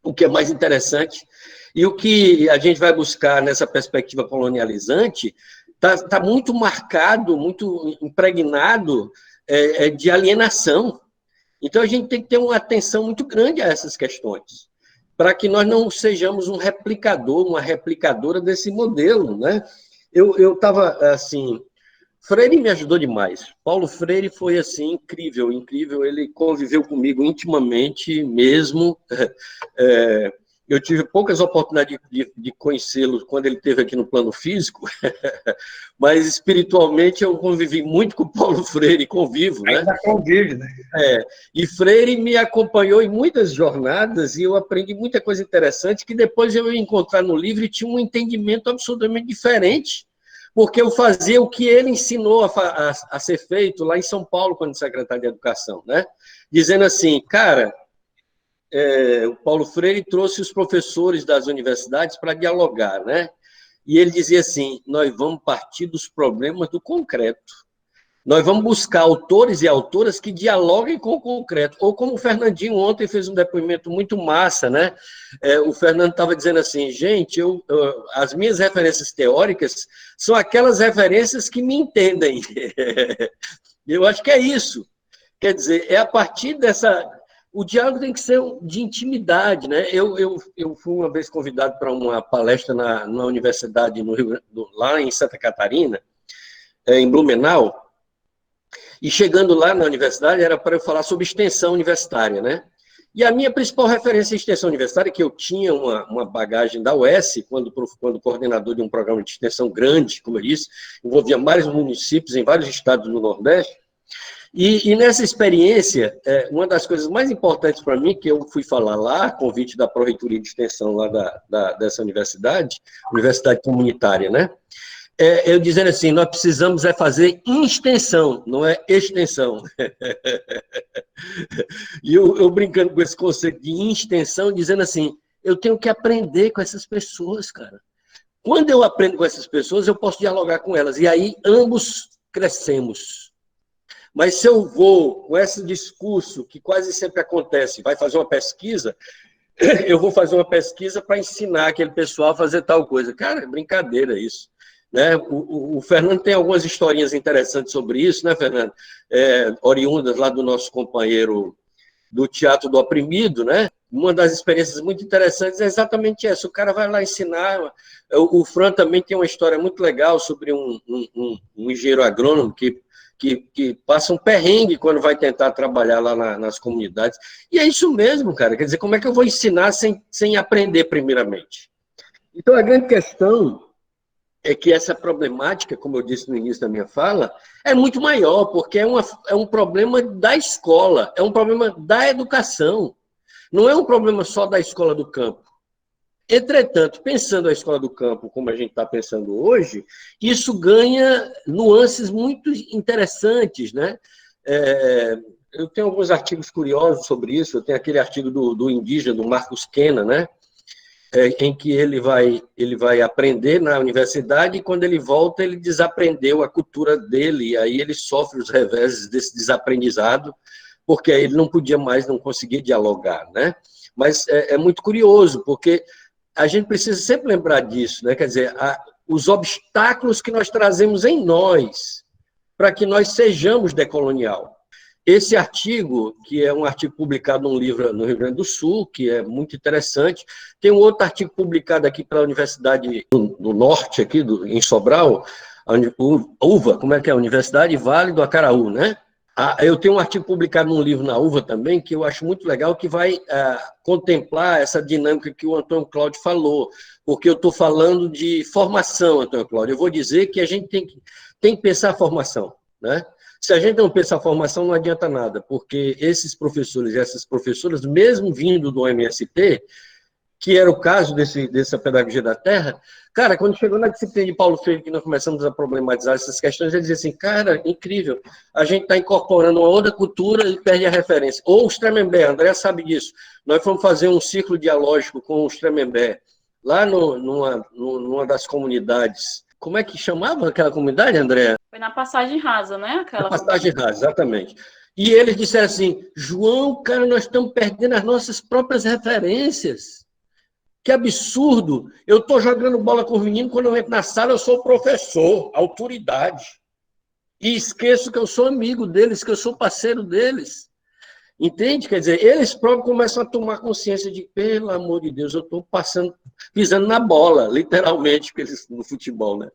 o que é mais interessante. E o que a gente vai buscar nessa perspectiva colonializante está muito marcado, muito impregnado de alienação. Então, a gente tem que ter uma atenção muito grande a essas questões, para que nós não sejamos um replicador, uma replicadora desse modelo, né? Eu estava, assim... Freire me ajudou demais. Paulo Freire foi, assim, incrível, incrível. Ele conviveu comigo intimamente mesmo. Eu tive poucas oportunidades de conhecê-lo quando ele esteve aqui no plano físico, mas espiritualmente eu convivi muito com Paulo Freire, convivo, né? Ainda convive, né? E Freire me acompanhou em muitas jornadas e eu aprendi muita coisa interessante que depois eu ia encontrar no livro e tinha um entendimento absolutamente diferente, porque eu fazia o que ele ensinou a ser feito lá em São Paulo, quando secretário de Educação, né? Dizendo assim, cara, o Paulo Freire trouxe os professores das universidades para dialogar, né? E ele dizia assim, nós vamos partir dos problemas do concreto. Nós vamos buscar autores e autoras que dialoguem com o concreto. Ou como o Fernandinho ontem fez um depoimento muito massa, né? O Fernando estava dizendo assim, gente, as minhas referências teóricas são aquelas referências que me entendem. Eu acho que é isso. Quer dizer, é a partir dessa... O diálogo tem que ser de intimidade, né? Eu fui uma vez convidado para uma palestra na universidade lá em Santa Catarina, em Blumenau, e chegando lá na universidade, era para eu falar sobre extensão universitária, né? E a minha principal referência em extensão universitária, que eu tinha uma bagagem da UES, quando coordenador de um programa de extensão grande, como eu disse, envolvia vários municípios em vários estados do Nordeste, e nessa experiência, uma das coisas mais importantes para mim, que eu fui falar lá, a convite da Pró-Reitoria de Extensão lá dessa universidade comunitária, né? Eu dizendo assim, nós precisamos fazer extensão, não é extensão. E eu brincando com esse conceito de extensão, dizendo assim, eu tenho que aprender com essas pessoas, cara. Quando eu aprendo com essas pessoas, eu posso dialogar com elas, e aí ambos crescemos. Mas se eu vou com esse discurso, que quase sempre acontece, vai fazer uma pesquisa, eu vou fazer uma pesquisa para ensinar aquele pessoal a fazer tal coisa. Cara, é brincadeira isso. Né? O Fernando tem algumas historinhas interessantes sobre isso, né, Fernando? Oriundas lá do nosso companheiro do Teatro do Oprimido, né? Uma das experiências muito interessantes é exatamente essa. O cara vai lá ensinar. O Fran também tem uma história muito legal sobre um engenheiro agrônomo que passa um perrengue quando vai tentar trabalhar lá nas comunidades. E é isso mesmo, cara. Quer dizer, como é que eu vou ensinar sem aprender primeiramente? Então, a grande questão é que essa problemática, como eu disse no início da minha fala, é muito maior, porque é um problema da escola, é um problema da educação, não é um problema só da escola do campo. Entretanto, pensando a escola do campo como a gente está pensando hoje, isso ganha nuances muito interessantes, né? Eu tenho alguns artigos curiosos sobre isso, eu tenho aquele artigo do indígena, do Marcos Quena, né? Em que ele vai aprender na universidade e quando ele volta ele desaprendeu a cultura dele e aí ele sofre os reveses desse desaprendizado porque aí ele não podia mais, não conseguia dialogar, né? Mas é muito curioso porque a gente precisa sempre lembrar disso, né? Quer dizer, os obstáculos que nós trazemos em nós para que nós sejamos decolonial. Esse artigo, que é um artigo publicado num livro no Rio Grande do Sul, que é muito interessante, tem um outro artigo publicado aqui pela Universidade do Norte, aqui em Sobral, UVA, como é que é? Universidade Vale do Acaraú, né? Eu tenho um artigo publicado num livro na UVA também, que eu acho muito legal, que vai contemplar essa dinâmica que o Antônio Cláudio falou, porque eu estou falando de formação, Antônio Cláudio. Eu vou dizer que a gente tem que pensar a formação, né? Se a gente não pensar a formação, não adianta nada, porque esses professores e essas professoras, mesmo vindo do MST, que era o caso dessa pedagogia da terra, cara, quando chegou na disciplina de Paulo Freire, que nós começamos a problematizar essas questões, ele dizia assim, cara, incrível, a gente está incorporando uma outra cultura e perde a referência. Ou o Stremembé, André sabe disso, nós fomos fazer um ciclo dialógico com o Stremembé, lá numa das comunidades. Como é que chamava aquela comunidade, André? Foi na Passagem Rasa, né? Na Passagem Rasa, exatamente. E eles disseram assim, João, cara, nós estamos perdendo as nossas próprias referências. Que absurdo! Eu estou jogando bola com os meninos, quando eu entro na sala, eu sou professor, autoridade. E esqueço que eu sou amigo deles, que eu sou parceiro deles. Entende? Quer dizer, eles próprios começam a tomar consciência de, pelo amor de Deus, eu estou pisando na bola, literalmente, porque eles, no futebol, né?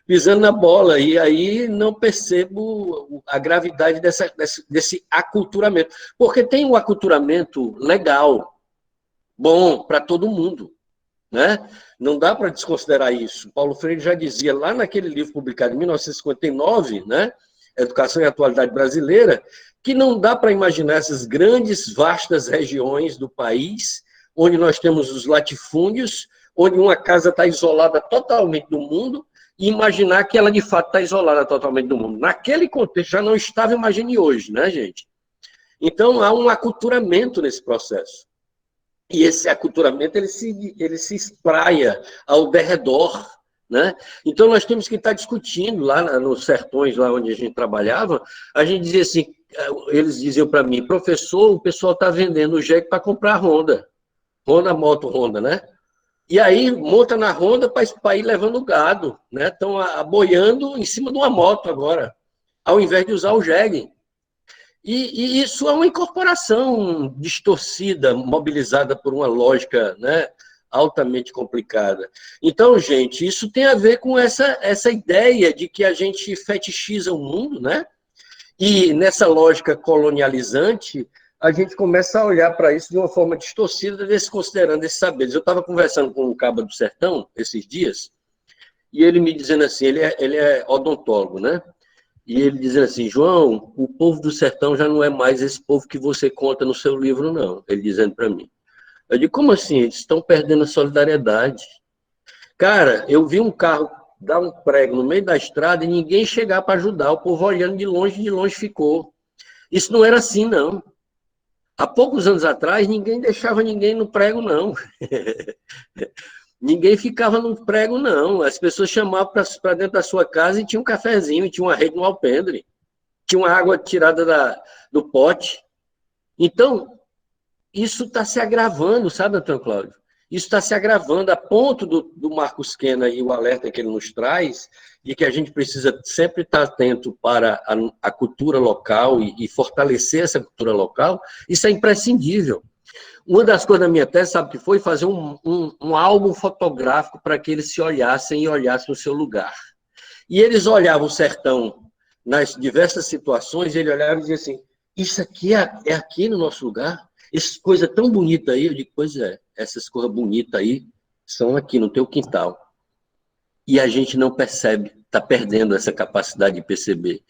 Pisando na bola, e aí não percebo a gravidade desse aculturamento. Porque tem um aculturamento legal, bom para todo mundo, né? Não dá para desconsiderar isso. Paulo Freire já dizia lá naquele livro publicado em 1959, né? Educação e Atualidade Brasileira, que não dá para imaginar essas grandes, vastas regiões do país, onde nós temos os latifúndios, onde uma casa está isolada totalmente do mundo, e imaginar que ela, de fato, está isolada totalmente do mundo. Naquele contexto, já não estava, imagine hoje, né, gente? Então, há um aculturamento nesse processo. E esse aculturamento, ele se espraia ao derredor, né? Então, nós temos que estar discutindo lá nos sertões, lá onde a gente trabalhava, a gente dizia assim, eles diziam para mim, professor, o pessoal está vendendo o jegue para comprar Honda, moto Honda, né? E aí monta na Honda para ir levando gado, né? Estão aboiando em cima de uma moto agora, ao invés de usar o jegue. E isso é uma incorporação distorcida, mobilizada por uma lógica, né, altamente complicada. Então, gente, isso tem a ver com essa ideia de que a gente fetichiza o mundo, né? E nessa lógica colonializante, a gente começa a olhar para isso de uma forma distorcida, desconsiderando esses saberes. Eu estava conversando com um caba do sertão esses dias, e ele me dizendo assim, ele é odontólogo, né? E ele dizendo assim, João, o povo do sertão já não é mais esse povo que você conta no seu livro, não. Ele dizendo para mim. Eu digo, como assim? Eles estão perdendo a solidariedade. Cara, eu vi um carro dar um prego no meio da estrada e ninguém chegar para ajudar. O povo olhando de longe ficou. Isso não era assim, não. Há poucos anos atrás, ninguém deixava ninguém no prego, não. Ninguém ficava no prego, não. As pessoas chamavam para dentro da sua casa e tinha um cafezinho, e tinha uma rede no alpendre, tinha uma água tirada do pote. Então, isso está se agravando, sabe, Antônio Cláudio? Isso está se agravando a ponto do Marcos Kena e o alerta que ele nos traz, de que a gente precisa sempre estar atento para a cultura local e fortalecer essa cultura local. Isso é imprescindível. Uma das coisas da minha tese, sabe o que foi? Fazer um álbum fotográfico para que eles se olhassem e olhassem o seu lugar. E eles olhavam o sertão nas diversas situações, e ele olhava e dizia assim, isso aqui é aqui no nosso lugar? Essa coisa tão bonita aí? Eu digo, pois é, essas coisas bonitas aí são aqui no teu quintal. E a gente não percebe, está perdendo essa capacidade de perceber.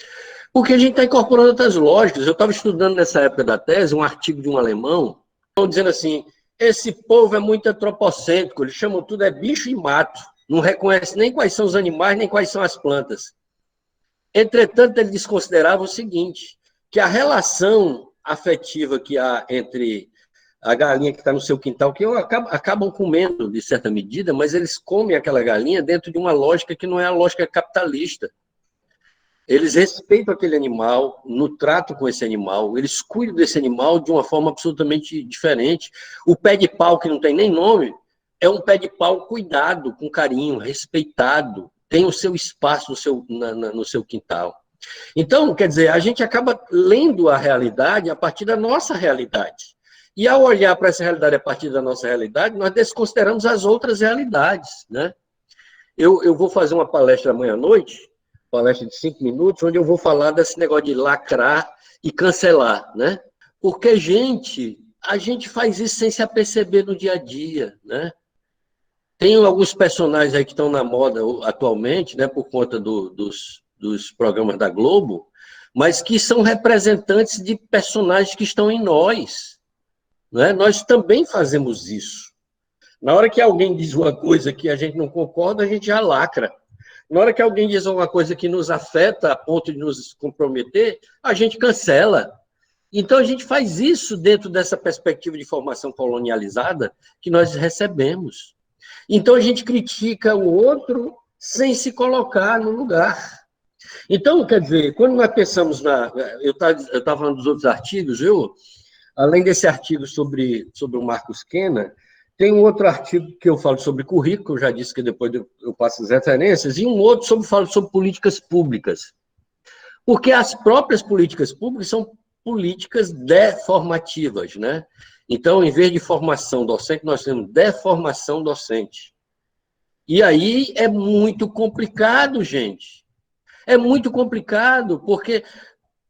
Porque a gente está incorporando outras lógicas. Eu estava estudando nessa época da tese um artigo de um alemão, dizendo assim, esse povo é muito antropocêntrico, eles chamam tudo é bicho e mato, não reconhece nem quais são os animais, nem quais são as plantas. Entretanto, ele desconsiderava o seguinte, que a relação afetiva que há entre a galinha que está no seu quintal, que acabam comendo, de certa medida, mas eles comem aquela galinha dentro de uma lógica que não é a lógica capitalista. Eles respeitam aquele animal, no trato com esse animal, eles cuidam desse animal de uma forma absolutamente diferente. O pé de pau, que não tem nem nome, é um pé de pau cuidado, com carinho, respeitado, tem o seu espaço no seu quintal. Então, quer dizer, a gente acaba lendo a realidade a partir da nossa realidade. E ao olhar para essa realidade a partir da nossa realidade, nós desconsideramos as outras realidades, né? Eu vou fazer uma palestra amanhã à noite, palestra de 5 minutos, onde eu vou falar desse negócio de lacrar e cancelar, né? Porque, a gente faz isso sem se aperceber no dia a dia, né? Tem alguns personagens aí que estão na moda atualmente, né, por conta dos programas da Globo, mas que são representantes de personagens que estão em nós, né? Nós também fazemos isso. Na hora que alguém diz uma coisa que a gente não concorda, a gente já lacra. Na hora que alguém diz uma coisa que nos afeta a ponto de nos comprometer, a gente cancela. Então, a gente faz isso dentro dessa perspectiva de formação colonializada que nós recebemos. Então, a gente critica o outro sem se colocar no lugar. Então, quer dizer, quando nós pensamos na... Eu estava falando dos outros artigos, além desse artigo sobre o Marcos Kena, tem um outro artigo que eu falo sobre currículo, eu já disse que depois eu passo as referências, e um outro falo sobre políticas públicas. Porque as próprias políticas públicas são políticas deformativas, né? Então, em vez de formação docente, nós temos deformação docente. E aí é muito complicado, gente. É muito complicado, porque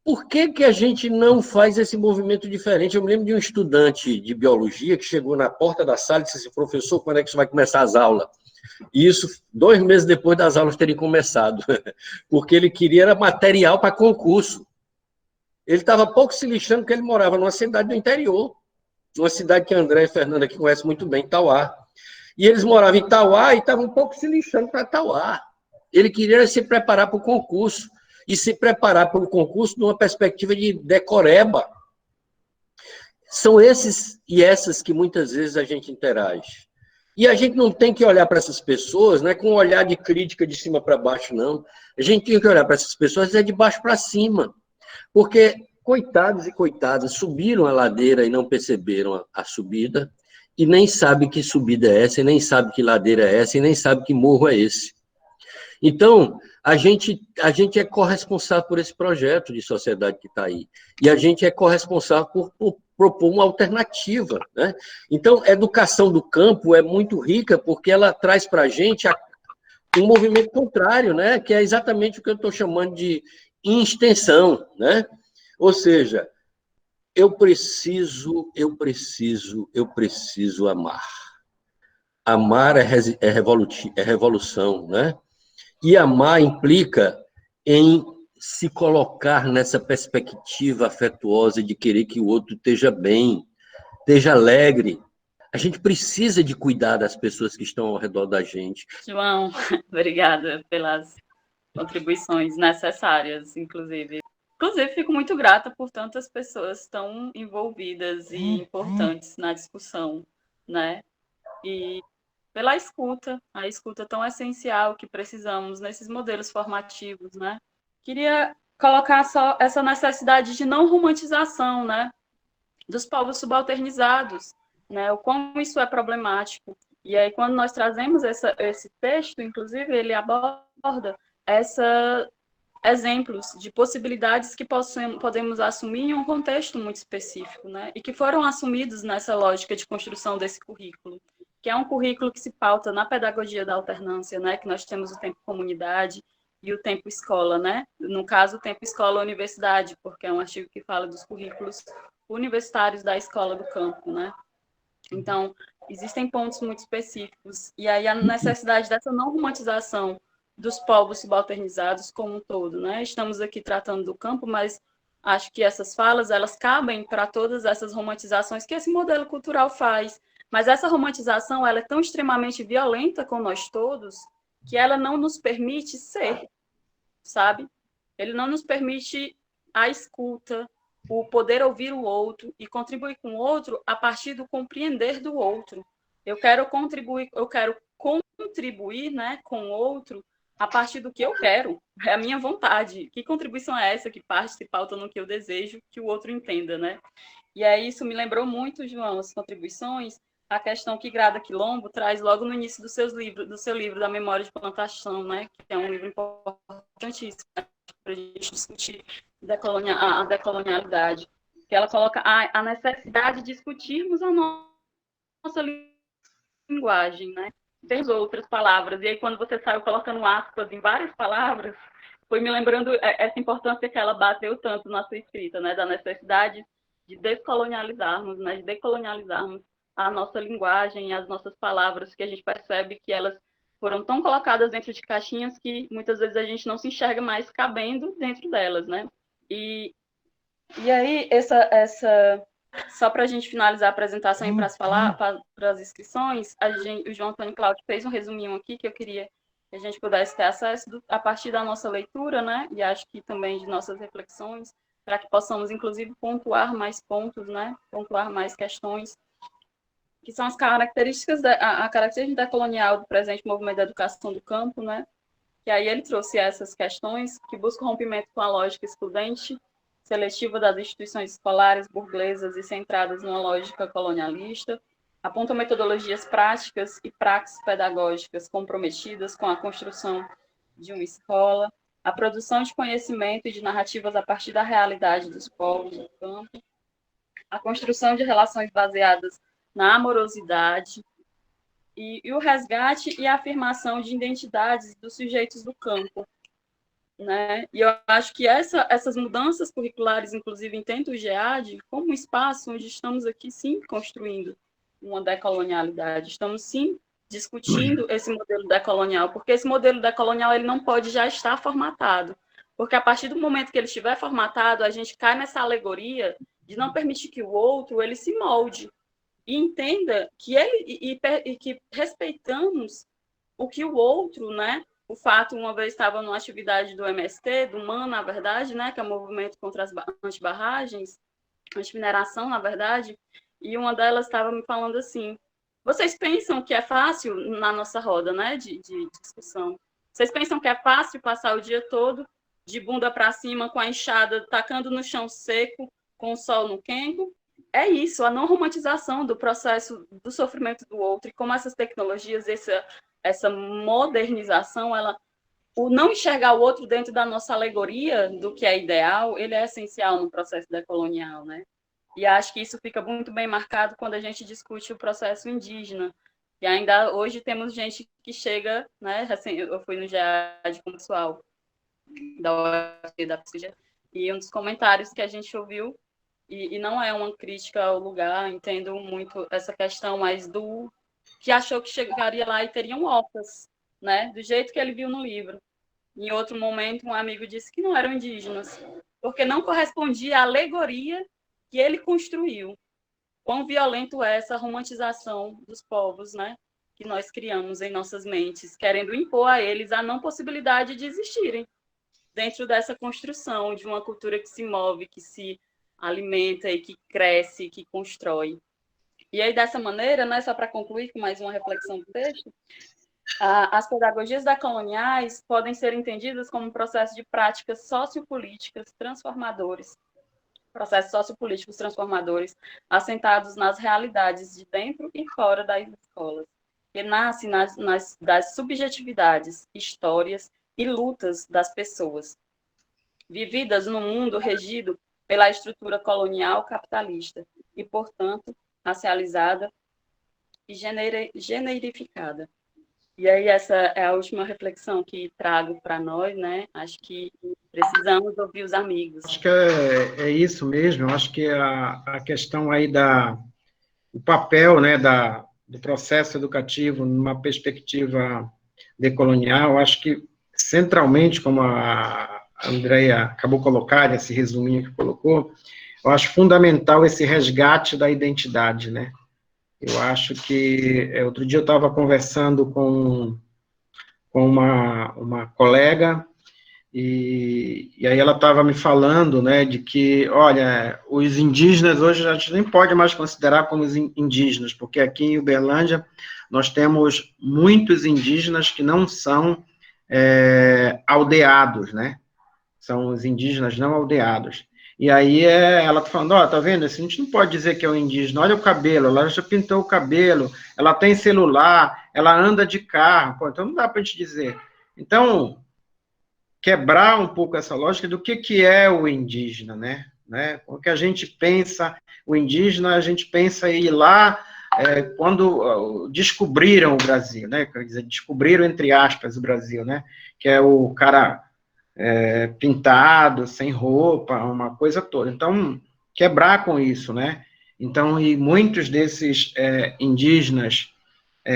por que a gente não faz esse movimento diferente? Eu me lembro de um estudante de biologia que chegou na porta da sala e disse assim, professor, quando é que você vai começar as aulas? E isso 2 meses depois das aulas terem começado, porque ele queria era material para concurso. Ele estava pouco se lixando porque ele morava numa cidade do interior, uma cidade que a André e a Fernanda aqui conhecem muito bem, Tauá. E eles moravam em Tauá e estavam um pouco se lixando para Tauá. Ele queria se preparar para o concurso, e se preparar para o concurso numa perspectiva de decoreba. São esses e essas que muitas vezes a gente interage. E a gente não tem que olhar para essas pessoas, né, com um olhar de crítica de cima para baixo, não. A gente tem que olhar para essas pessoas de baixo para cima. Porque coitados e coitadas subiram a ladeira e não perceberam a subida, e nem sabem que subida é essa, e nem sabem que ladeira é essa, e nem sabem que morro é esse. Então, a gente é corresponsável por esse projeto de sociedade que está aí. E a gente é corresponsável por propor uma alternativa, né? Então, a educação do campo é muito rica porque ela traz para a gente um movimento contrário, né? Que é exatamente o que eu estou chamando de extensão, né? Ou seja, eu preciso amar. Amar é revolução, né? E amar implica em se colocar nessa perspectiva afetuosa de querer que o outro esteja bem, esteja alegre. A gente precisa de cuidar das pessoas que estão ao redor da gente. João, obrigada pelas contribuições necessárias, inclusive. Inclusive, fico muito grata por tantas pessoas tão envolvidas e importantes na discussão, né? E pela escuta, a escuta tão essencial que precisamos nesses modelos formativos, né? Queria colocar só essa necessidade de não romantização, né? Dos povos subalternizados, né? O quão isso é problemático. E aí, quando nós trazemos esse texto, inclusive, ele aborda exemplos de possibilidades que podemos assumir em um contexto muito específico, né? E que foram assumidos nessa lógica de construção desse currículo, que é um currículo que se pauta na pedagogia da alternância, né? Que nós temos o tempo comunidade e o tempo escola, né? No caso, o tempo escola-universidade, porque é um artigo que fala dos currículos universitários da escola do campo, né? Então, existem pontos muito específicos. E aí a necessidade dessa não romantização dos povos subalternizados como um todo, né? Estamos aqui tratando do campo, mas acho que essas falas, elas cabem para todas essas romantizações que esse modelo cultural faz. Mas essa romantização, ela é tão extremamente violenta com nós todos, que ela não nos permite ser, sabe? Ele não nos permite a escuta, o poder ouvir o outro e contribuir com o outro a partir do compreender do outro. Eu quero contribuir, né, com o outro a partir do que eu quero, é a minha vontade. Que contribuição é essa que parte se pauta no que eu desejo que o outro entenda, né? E aí isso me lembrou muito, João, as contribuições, a questão que Grada Quilombo traz logo no início do seu livro da Memória de Plantação, né? Que é um livro importantíssimo para a gente discutir a decolonialidade, que ela coloca a necessidade de discutirmos a nossa linguagem, né? Tem outras palavras, e aí quando você saiu colocando aspas em várias palavras, foi me lembrando essa importância que ela bateu tanto na sua escrita, né? Da necessidade de descolonializarmos, né? De decolonializarmos a nossa linguagem e as nossas palavras, que a gente percebe que elas foram tão colocadas dentro de caixinhas que muitas vezes a gente não se enxerga mais cabendo dentro delas, né? E aí Só para a gente finalizar a apresentação e para as inscrições, o João Antônio Cláudio fez um resuminho aqui que eu queria que a gente pudesse ter acesso a partir da nossa leitura, né? E acho que também de nossas reflexões, para que possamos, inclusive, pontuar mais pontos, né? Pontuar mais questões, que são as características, a característica decolonial do presente movimento da educação do campo, né? Que aí ele trouxe essas questões que buscam rompimento com a lógica excludente, seletiva das instituições escolares burguesas e centradas numa lógica colonialista, apontam metodologias práticas e praxes pedagógicas comprometidas com a construção de uma escola, a produção de conhecimento e de narrativas a partir da realidade dos povos do campo, a construção de relações baseadas na amorosidade, e o resgate e a afirmação de identidades dos sujeitos do campo, né? E eu acho que essas mudanças curriculares, inclusive, entendo o GEAD como um espaço onde estamos aqui, sim, construindo uma decolonialidade, estamos, sim, discutindo esse modelo decolonial, porque esse modelo decolonial ele não pode já estar formatado, porque a partir do momento que ele estiver formatado, a gente cai nessa alegoria de não permitir que o outro ele se molde, e entenda que que respeitamos o que o outro, né? O fato, uma vez estava numa atividade do MST, do MAN, na verdade, né? Que é o Movimento contra as Antibarragens, antimineração, na verdade, e uma delas estava me falando assim: vocês pensam que é fácil, na nossa roda, né? De discussão, vocês pensam que é fácil passar o dia todo de bunda para cima, com a enxada, tacando no chão seco, com o sol no quengo? É isso, a não romantização do processo do sofrimento do outro, e como essas tecnologias, essa modernização, o não enxergar o outro dentro da nossa alegoria do que é ideal, ele é essencial no processo decolonial, né? E acho que isso fica muito bem marcado quando a gente discute o processo indígena. E ainda hoje temos gente que chega, né? Assim, eu fui no GEAD com o pessoal da UFC, da psicologia, e um dos comentários que a gente ouviu, e não é uma crítica ao lugar, entendo muito essa questão, mas do que achou que chegaria lá e teriam ocas, né? Do jeito que ele viu no livro. Em outro momento, um amigo disse que não eram indígenas, porque não correspondia à alegoria que ele construiu. Quão violento é essa romantização dos povos, né? Que nós criamos em nossas mentes, querendo impor a eles a não possibilidade de existirem dentro dessa construção de uma cultura que se move, que se alimenta e que cresce, que constrói. E aí, dessa maneira, né, só para concluir com mais uma reflexão do texto, as pedagogias decoloniais podem ser entendidas como um processo de práticas sociopolíticas transformadores, processos sociopolíticos transformadores, assentados nas realidades de dentro e fora das escolas, que nascem das subjetividades, histórias e lutas das pessoas, vividas num mundo regido pela estrutura colonial capitalista e, portanto, racializada e generificada. E aí essa é a última reflexão que trago para nós, né? Acho que precisamos ouvir os amigos. Acho que é isso mesmo. Eu acho que a questão aí o papel, né, do processo educativo numa perspectiva decolonial, acho que centralmente, como a Andrea acabou de colocar, esse resuminho que colocou, eu acho fundamental esse resgate da identidade, né? Eu acho que, outro dia eu estava conversando com uma colega, e aí ela estava me falando, né, de que, olha, os indígenas hoje a gente nem pode mais considerar como indígenas, porque aqui em Uberlândia nós temos muitos indígenas que não são aldeados, né? São os indígenas não aldeados. E aí ela está falando, ó, tá vendo? Assim, a gente não pode dizer que é um indígena, olha o cabelo, ela já pintou o cabelo, ela tem celular, ela anda de carro, pô, então não dá para a gente dizer. Então, quebrar um pouco essa lógica do que é o indígena, né? O que a gente pensa, o indígena, a gente pensa em ir lá quando descobriram o Brasil, né? Quer dizer, descobriram, entre aspas, o Brasil, né? Que é o cara pintado, sem roupa, uma coisa toda. Então, quebrar com isso, né? Então, e muitos desses indígenas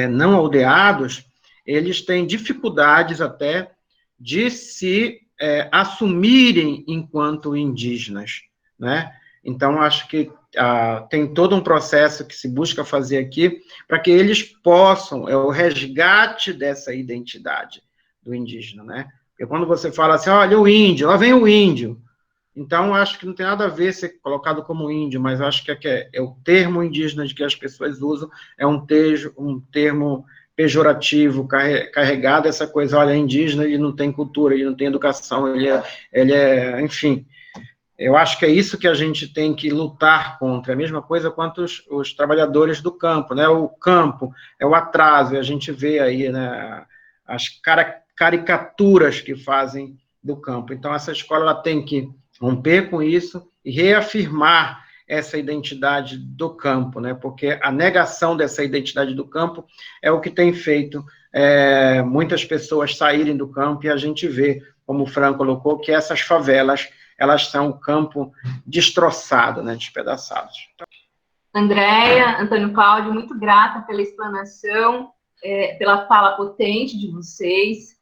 não aldeados, eles têm dificuldades até de se assumirem enquanto indígenas, né? Então, acho que tem todo um processo que se busca fazer aqui para que eles possam, o resgate dessa identidade do indígena, né? Porque quando você fala assim, olha, o índio, lá vem o índio. Então, acho que não tem nada a ver ser colocado como índio, mas acho que é o termo indígena de que as pessoas usam, é um termo pejorativo, carregado, essa coisa, olha, indígena, ele não tem cultura, ele não tem educação, enfim, eu acho que é isso que a gente tem que lutar contra, é a mesma coisa quanto os trabalhadores do campo, né, o campo é o atraso, e a gente vê aí, né, as caricaturas que fazem do campo, então essa escola ela tem que romper com isso e reafirmar essa identidade do campo, né? Porque a negação dessa identidade do campo é o que tem feito muitas pessoas saírem do campo, e a gente vê, como o Fran colocou, que essas favelas, elas são o campo destroçado, né? Despedaçado. Andréia, Antônio Cláudio, muito grata pela explanação, pela fala potente de vocês,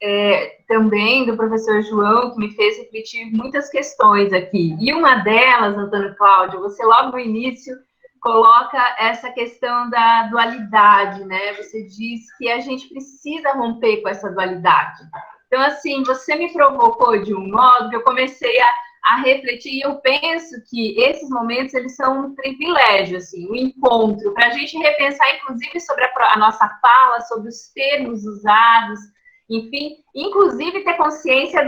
também do professor João, que me fez refletir muitas questões aqui. E uma delas, Antônio Cláudio, você logo no início coloca essa questão da dualidade, né? Você diz que a gente precisa romper com essa dualidade. Então, assim, você me provocou de um modo que eu comecei a refletir, e eu penso que esses momentos, eles são um privilégio, assim, um encontro, para a gente repensar, inclusive, sobre a nossa fala, sobre os termos usados, enfim, inclusive ter consciência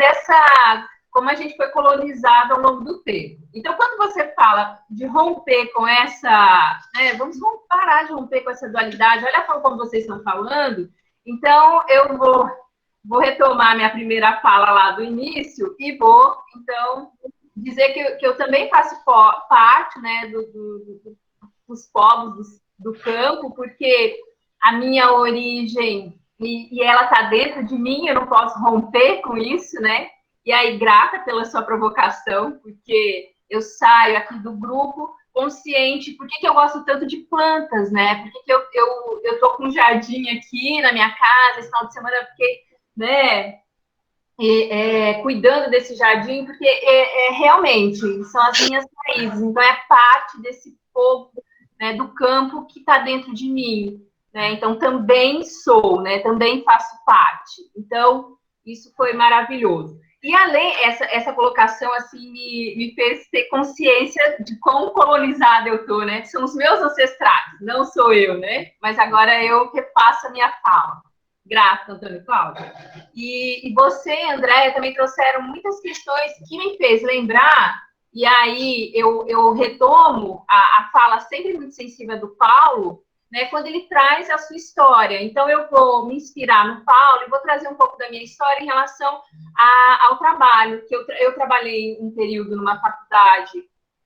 como a gente foi colonizado ao longo do tempo. Então, quando você fala de romper com essa, vamos parar de romper com essa dualidade, olha como vocês estão falando, então, eu vou retomar minha primeira fala lá do início e vou, então, dizer que eu também faço parte, né, dos povos do campo, porque a minha origem, e ela está dentro de mim, eu não posso romper com isso, né? E aí, grata pela sua provocação, porque eu saio aqui do grupo consciente. Por que eu gosto tanto de plantas, né? Por que eu tô com um jardim aqui na minha casa, esse final de semana eu fiquei, né, cuidando desse jardim, porque realmente são as minhas raízes, então é parte desse povo, né, do campo que está dentro de mim, né? Então também sou, né, também faço parte. Então isso foi maravilhoso. E além, essa colocação assim me fez ter consciência de quão colonizada eu tô, né? São os meus ancestrais, não sou eu, né? Mas agora eu repasso a minha fala. Grata, Antônio Cláudio. E você, Andréia, também trouxeram muitas questões que me fez lembrar, e aí eu retomo a fala sempre muito sensível do Paulo, né, quando ele traz a sua história. Então, eu vou me inspirar no Paulo e vou trazer um pouco da minha história em relação ao trabalho, que eu trabalhei um período numa faculdade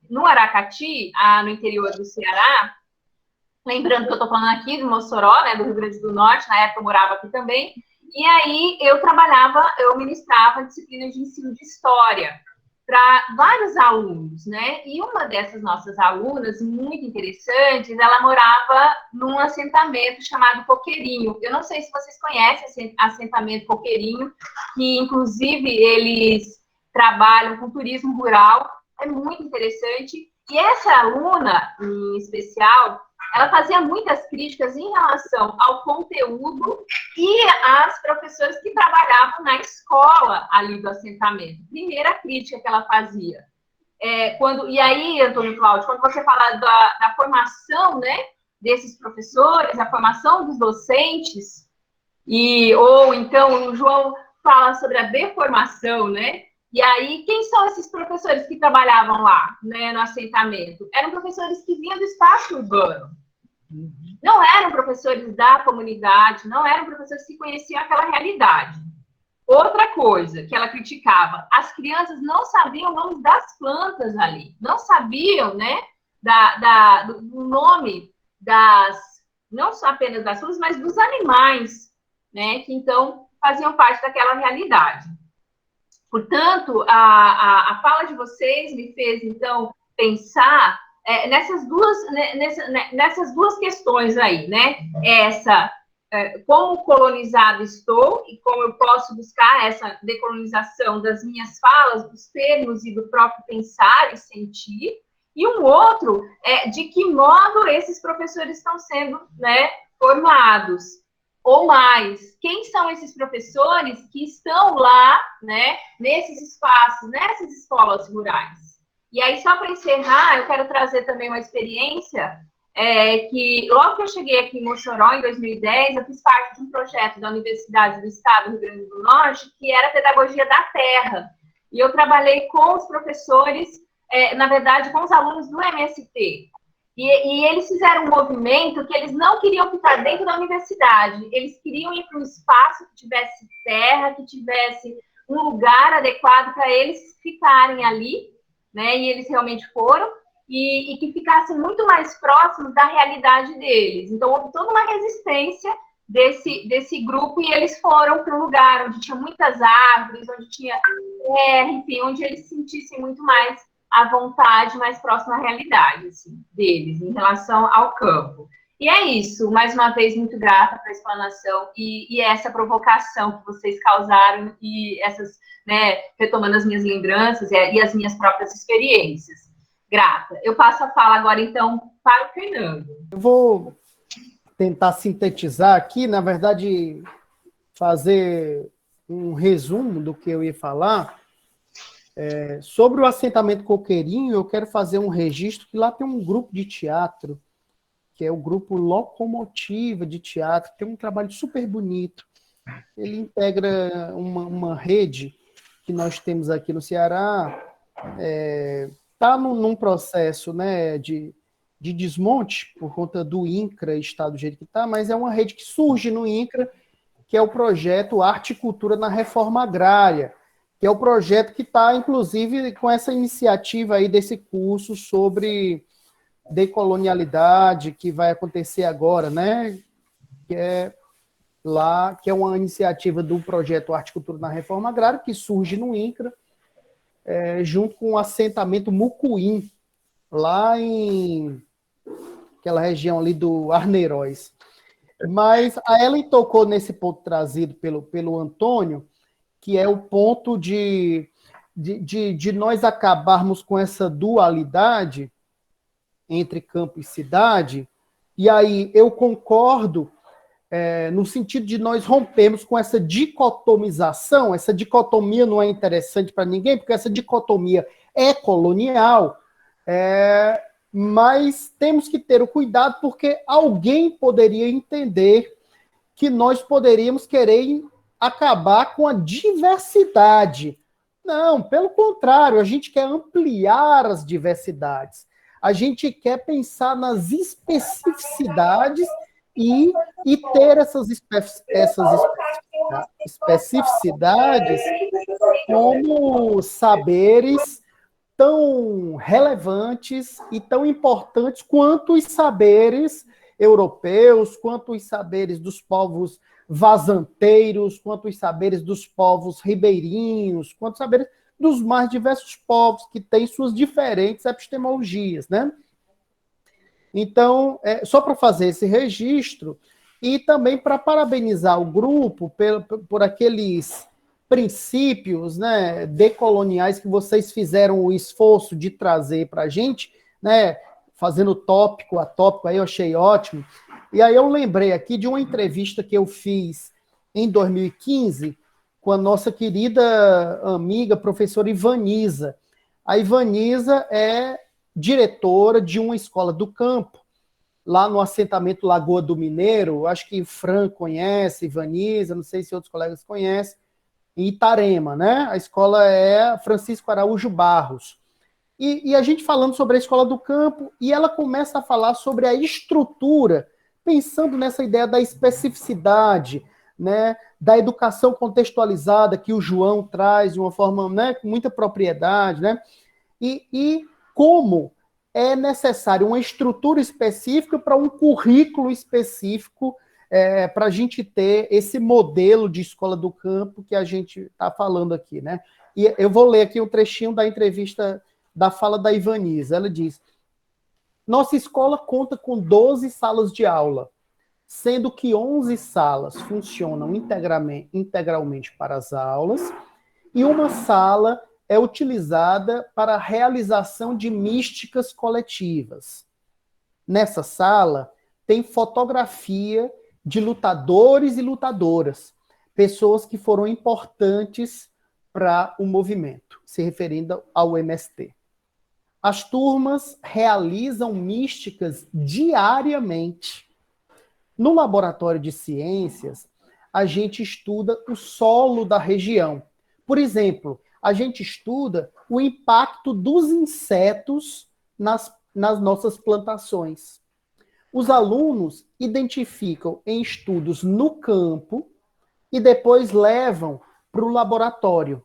no Aracati, no interior do Ceará. Lembrando que eu estou falando aqui do Mossoró, né, do Rio Grande do Norte, na época eu morava aqui também, e aí eu ministrava disciplinas de ensino de história para vários alunos, né, e uma dessas nossas alunas, muito interessantes, ela morava num assentamento chamado Coqueirinho. Eu não sei se vocês conhecem esse assentamento Coqueirinho, que inclusive eles trabalham com turismo rural, é muito interessante, e essa aluna, em especial, ela fazia muitas críticas em relação ao conteúdo e às professoras que trabalhavam na escola ali do assentamento. Primeira crítica que ela fazia. E aí, Antônio Cláudio, quando você fala da formação, né, desses professores, a formação dos docentes, ou então o João fala sobre a deformação, né? E aí, quem são esses professores que trabalhavam lá, né, no assentamento? Eram professores que vinham do espaço urbano. Não eram professores da comunidade, não eram professores que conheciam aquela realidade. Outra coisa que ela criticava, as crianças não sabiam o nome das plantas ali, não sabiam, né, do nome não só apenas das plantas, mas dos animais, né, que então faziam parte daquela realidade. Portanto, a fala de vocês me fez, então, pensar nessas duas questões aí, né? Como colonizado estou e como eu posso buscar essa decolonização das minhas falas, dos termos e do próprio pensar e sentir, e um outro é de que modo esses professores estão sendo, né, formados, ou mais. Quem são esses professores que estão lá, né, nesses espaços, nessas escolas rurais? E aí, só para encerrar, eu quero trazer também uma experiência que, logo que eu cheguei aqui em Mossoró, em 2010, eu fiz parte de um projeto da Universidade do Estado do Rio Grande do Norte, que era Pedagogia da Terra. E eu trabalhei com os professores, na verdade, com os alunos do MST. E eles fizeram um movimento que eles não queriam ficar dentro da universidade, eles queriam ir para um espaço que tivesse terra, que tivesse um lugar adequado para eles ficarem ali, né? E eles realmente foram, e que ficassem muito mais próximos da realidade deles. Então, houve toda uma resistência desse grupo, e eles foram para um lugar onde tinha muitas árvores, onde tinha terra, enfim, onde eles se sentissem muito mais à vontade, mais próximo à realidade, assim, deles, em relação ao campo. E é isso, mais uma vez, muito grata pela explanação e essa provocação que vocês causaram, e essas, né, retomando as minhas lembranças e as minhas próprias experiências. Grata. Eu passo a fala agora, então, para o Fernando. Eu vou tentar sintetizar aqui, na verdade, fazer um resumo do que eu ia falar. Sobre o assentamento Coqueirinho, eu quero fazer um registro que lá tem um grupo de teatro, que é o grupo Locomotiva de Teatro, tem um trabalho super bonito. Ele integra uma rede que nós temos aqui no Ceará, está num processo, né, de desmonte por conta do INCRA, estado do jeito que está, mas é uma rede que surge no INCRA, que é o projeto Arte e Cultura na Reforma Agrária, que é o projeto que está, inclusive, com essa iniciativa aí desse curso sobre decolonialidade, que vai acontecer agora, né? Que é uma iniciativa do projeto Arte e Cultura na Reforma Agrária, que surge no INCRA, junto com o assentamento Mucuim, lá em aquela região ali do Arneiroz. Mas a Ellen tocou nesse ponto trazido pelo Antônio, que é o ponto de nós acabarmos com essa dualidade entre campo e cidade, e aí eu concordo no sentido de nós rompermos com essa dicotomização. Essa dicotomia não é interessante para ninguém, porque essa dicotomia é colonial, mas temos que ter o cuidado, porque alguém poderia entender que nós poderíamos querer acabar com a diversidade. Não, pelo contrário, a gente quer ampliar as diversidades. A gente quer pensar nas especificidades e ter essas especificidades como saberes tão relevantes e tão importantes quanto os saberes europeus, quanto os saberes dos povos vazanteiros, quanto os saberes dos povos ribeirinhos, quanto os saberes dos mais diversos povos que têm suas diferentes epistemologias, né? Então, só para fazer esse registro, e também para parabenizar o grupo por aqueles princípios, né, decoloniais que vocês fizeram o esforço de trazer para a gente, né, fazendo tópico a tópico, aí eu achei ótimo. E aí eu lembrei aqui de uma entrevista que eu fiz em 2015 com a nossa querida amiga, professora Ivaniza. A Ivaniza é diretora de uma escola do campo, lá no assentamento Lagoa do Mineiro. Acho que Fran conhece, Ivaniza, não sei se outros colegas conhecem, em Itarema, né? A escola é Francisco Araújo Barros. E a gente falando sobre a escola do campo, e ela começa a falar sobre a estrutura, pensando nessa ideia da especificidade, né, da educação contextualizada que o João traz de uma forma, né, com muita propriedade, né, e como é necessário uma estrutura específica para um currículo específico, para a gente ter esse modelo de escola do campo que a gente está falando aqui, né? E eu vou ler aqui um trechinho da entrevista, da fala da Ivaniza. Ela diz: nossa escola conta com 12 salas de aula, sendo que 11 salas funcionam integralmente para as aulas, e uma sala é utilizada para a realização de místicas coletivas. Nessa sala, tem fotografia de lutadores e lutadoras, pessoas que foram importantes para o movimento, se referindo ao MST. As turmas realizam místicas diariamente. No laboratório de ciências, a gente estuda o solo da região. Por exemplo, a gente estuda o impacto dos insetos nas nossas plantações. Os alunos identificam em estudos no campo e depois levam para o laboratório.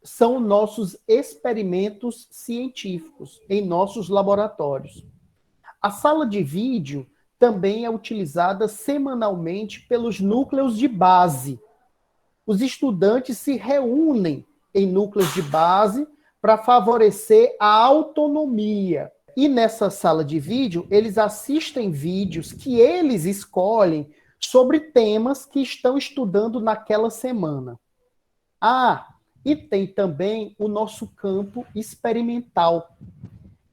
São nossos experimentos científicos em nossos laboratórios. A sala de vídeo também é utilizada semanalmente pelos núcleos de base. Os estudantes se reúnem em núcleos de base para favorecer a autonomia. E nessa sala de vídeo, eles assistem vídeos que eles escolhem sobre temas que estão estudando naquela semana. E tem também o nosso campo experimental,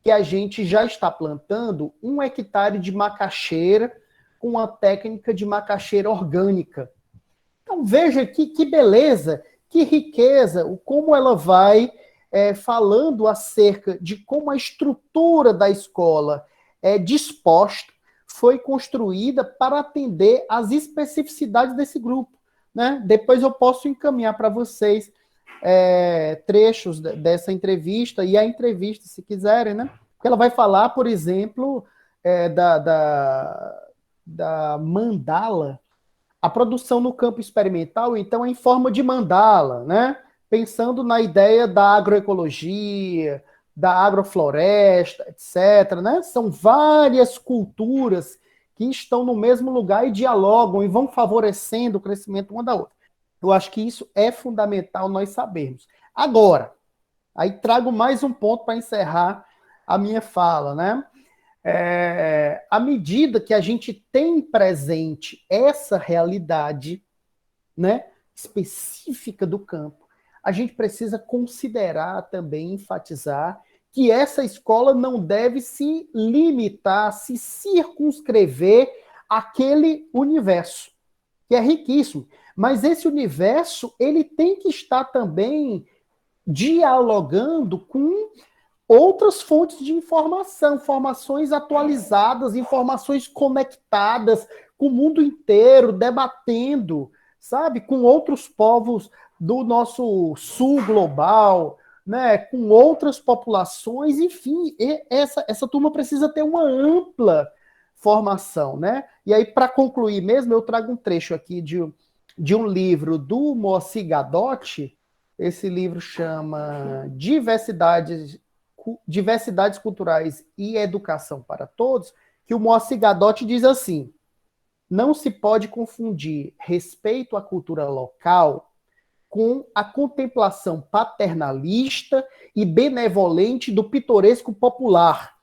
que a gente já está plantando 1 hectare de macaxeira com a técnica de macaxeira orgânica. Então veja que beleza, que riqueza, como ela vai falando acerca de como a estrutura da escola é disposta, foi construída para atender às especificidades desse grupo, né? Depois eu posso encaminhar para vocês trechos dessa entrevista, e a entrevista, se quiserem, né? Porque ela vai falar, por exemplo, da mandala. A produção no campo experimental, então, é em forma de mandala, né? Pensando na ideia da agroecologia, da agrofloresta, etc., né? São várias culturas que estão no mesmo lugar e dialogam e vão favorecendo o crescimento uma da outra. Eu acho que isso é fundamental nós sabermos. Agora, aí trago mais um ponto para encerrar a minha fala, né? À medida que a gente tem presente essa realidade, né, específica do campo, a gente precisa considerar também, enfatizar, que essa escola não deve se limitar, se circunscrever àquele universo, que é riquíssimo. Mas esse universo, ele tem que estar também dialogando com outras fontes de informação, informações atualizadas, informações conectadas com o mundo inteiro, debatendo, sabe, com outros povos do nosso sul global, né, com outras populações, enfim, essa turma precisa ter uma ampla formação, né? E aí, para concluir mesmo, eu trago um trecho aqui de um livro do Moacir Gadotti. Esse livro chama Diversidades Culturais e Educação para Todos, que o Moacir Gadotti diz assim: não se pode confundir respeito à cultura local com a contemplação paternalista e benevolente do pitoresco popular,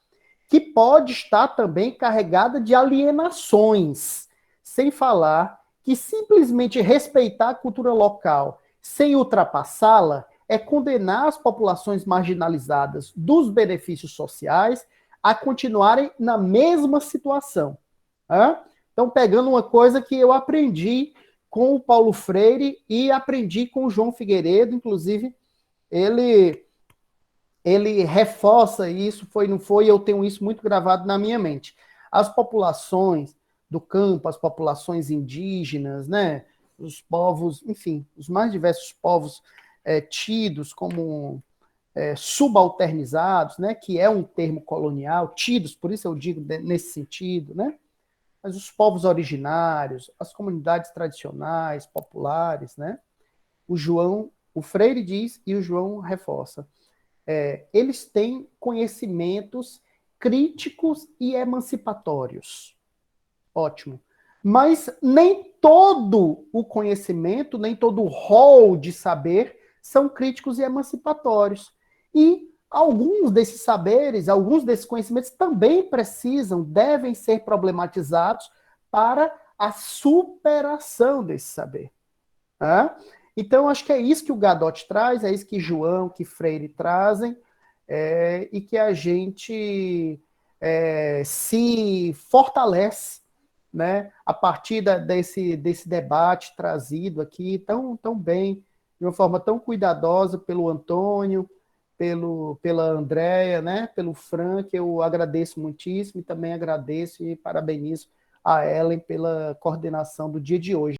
que pode estar também carregada de alienações, sem falar que simplesmente respeitar a cultura local sem ultrapassá-la é condenar as populações marginalizadas dos benefícios sociais a continuarem na mesma situação. Então, pegando uma coisa que eu aprendi com o Paulo Freire e aprendi com o João Figueiredo, inclusive, ele reforça isso, não foi, eu tenho isso muito gravado na minha mente. As populações do campo, as populações indígenas, né, os povos, enfim, os mais diversos povos tidos como subalternizados, né, que é um termo colonial, tidos, por isso eu digo nesse sentido, né, mas os povos originários, as comunidades tradicionais, populares, né, o Freire diz e o João reforça, eles têm conhecimentos críticos e emancipatórios. Ótimo. Mas nem todo o conhecimento, nem todo o rol de saber são críticos e emancipatórios. E alguns desses saberes, alguns desses conhecimentos também devem ser problematizados para a superação desse saber. Então, acho que é isso que o Gadot traz, é isso que João, que Freire trazem, e que a gente se fortalece, né, a partir desse debate trazido aqui tão bem, de uma forma tão cuidadosa pelo Antônio, pela Andréia, né, pelo Frank. Eu agradeço muitíssimo e também agradeço e parabenizo a Ellen pela coordenação do dia de hoje.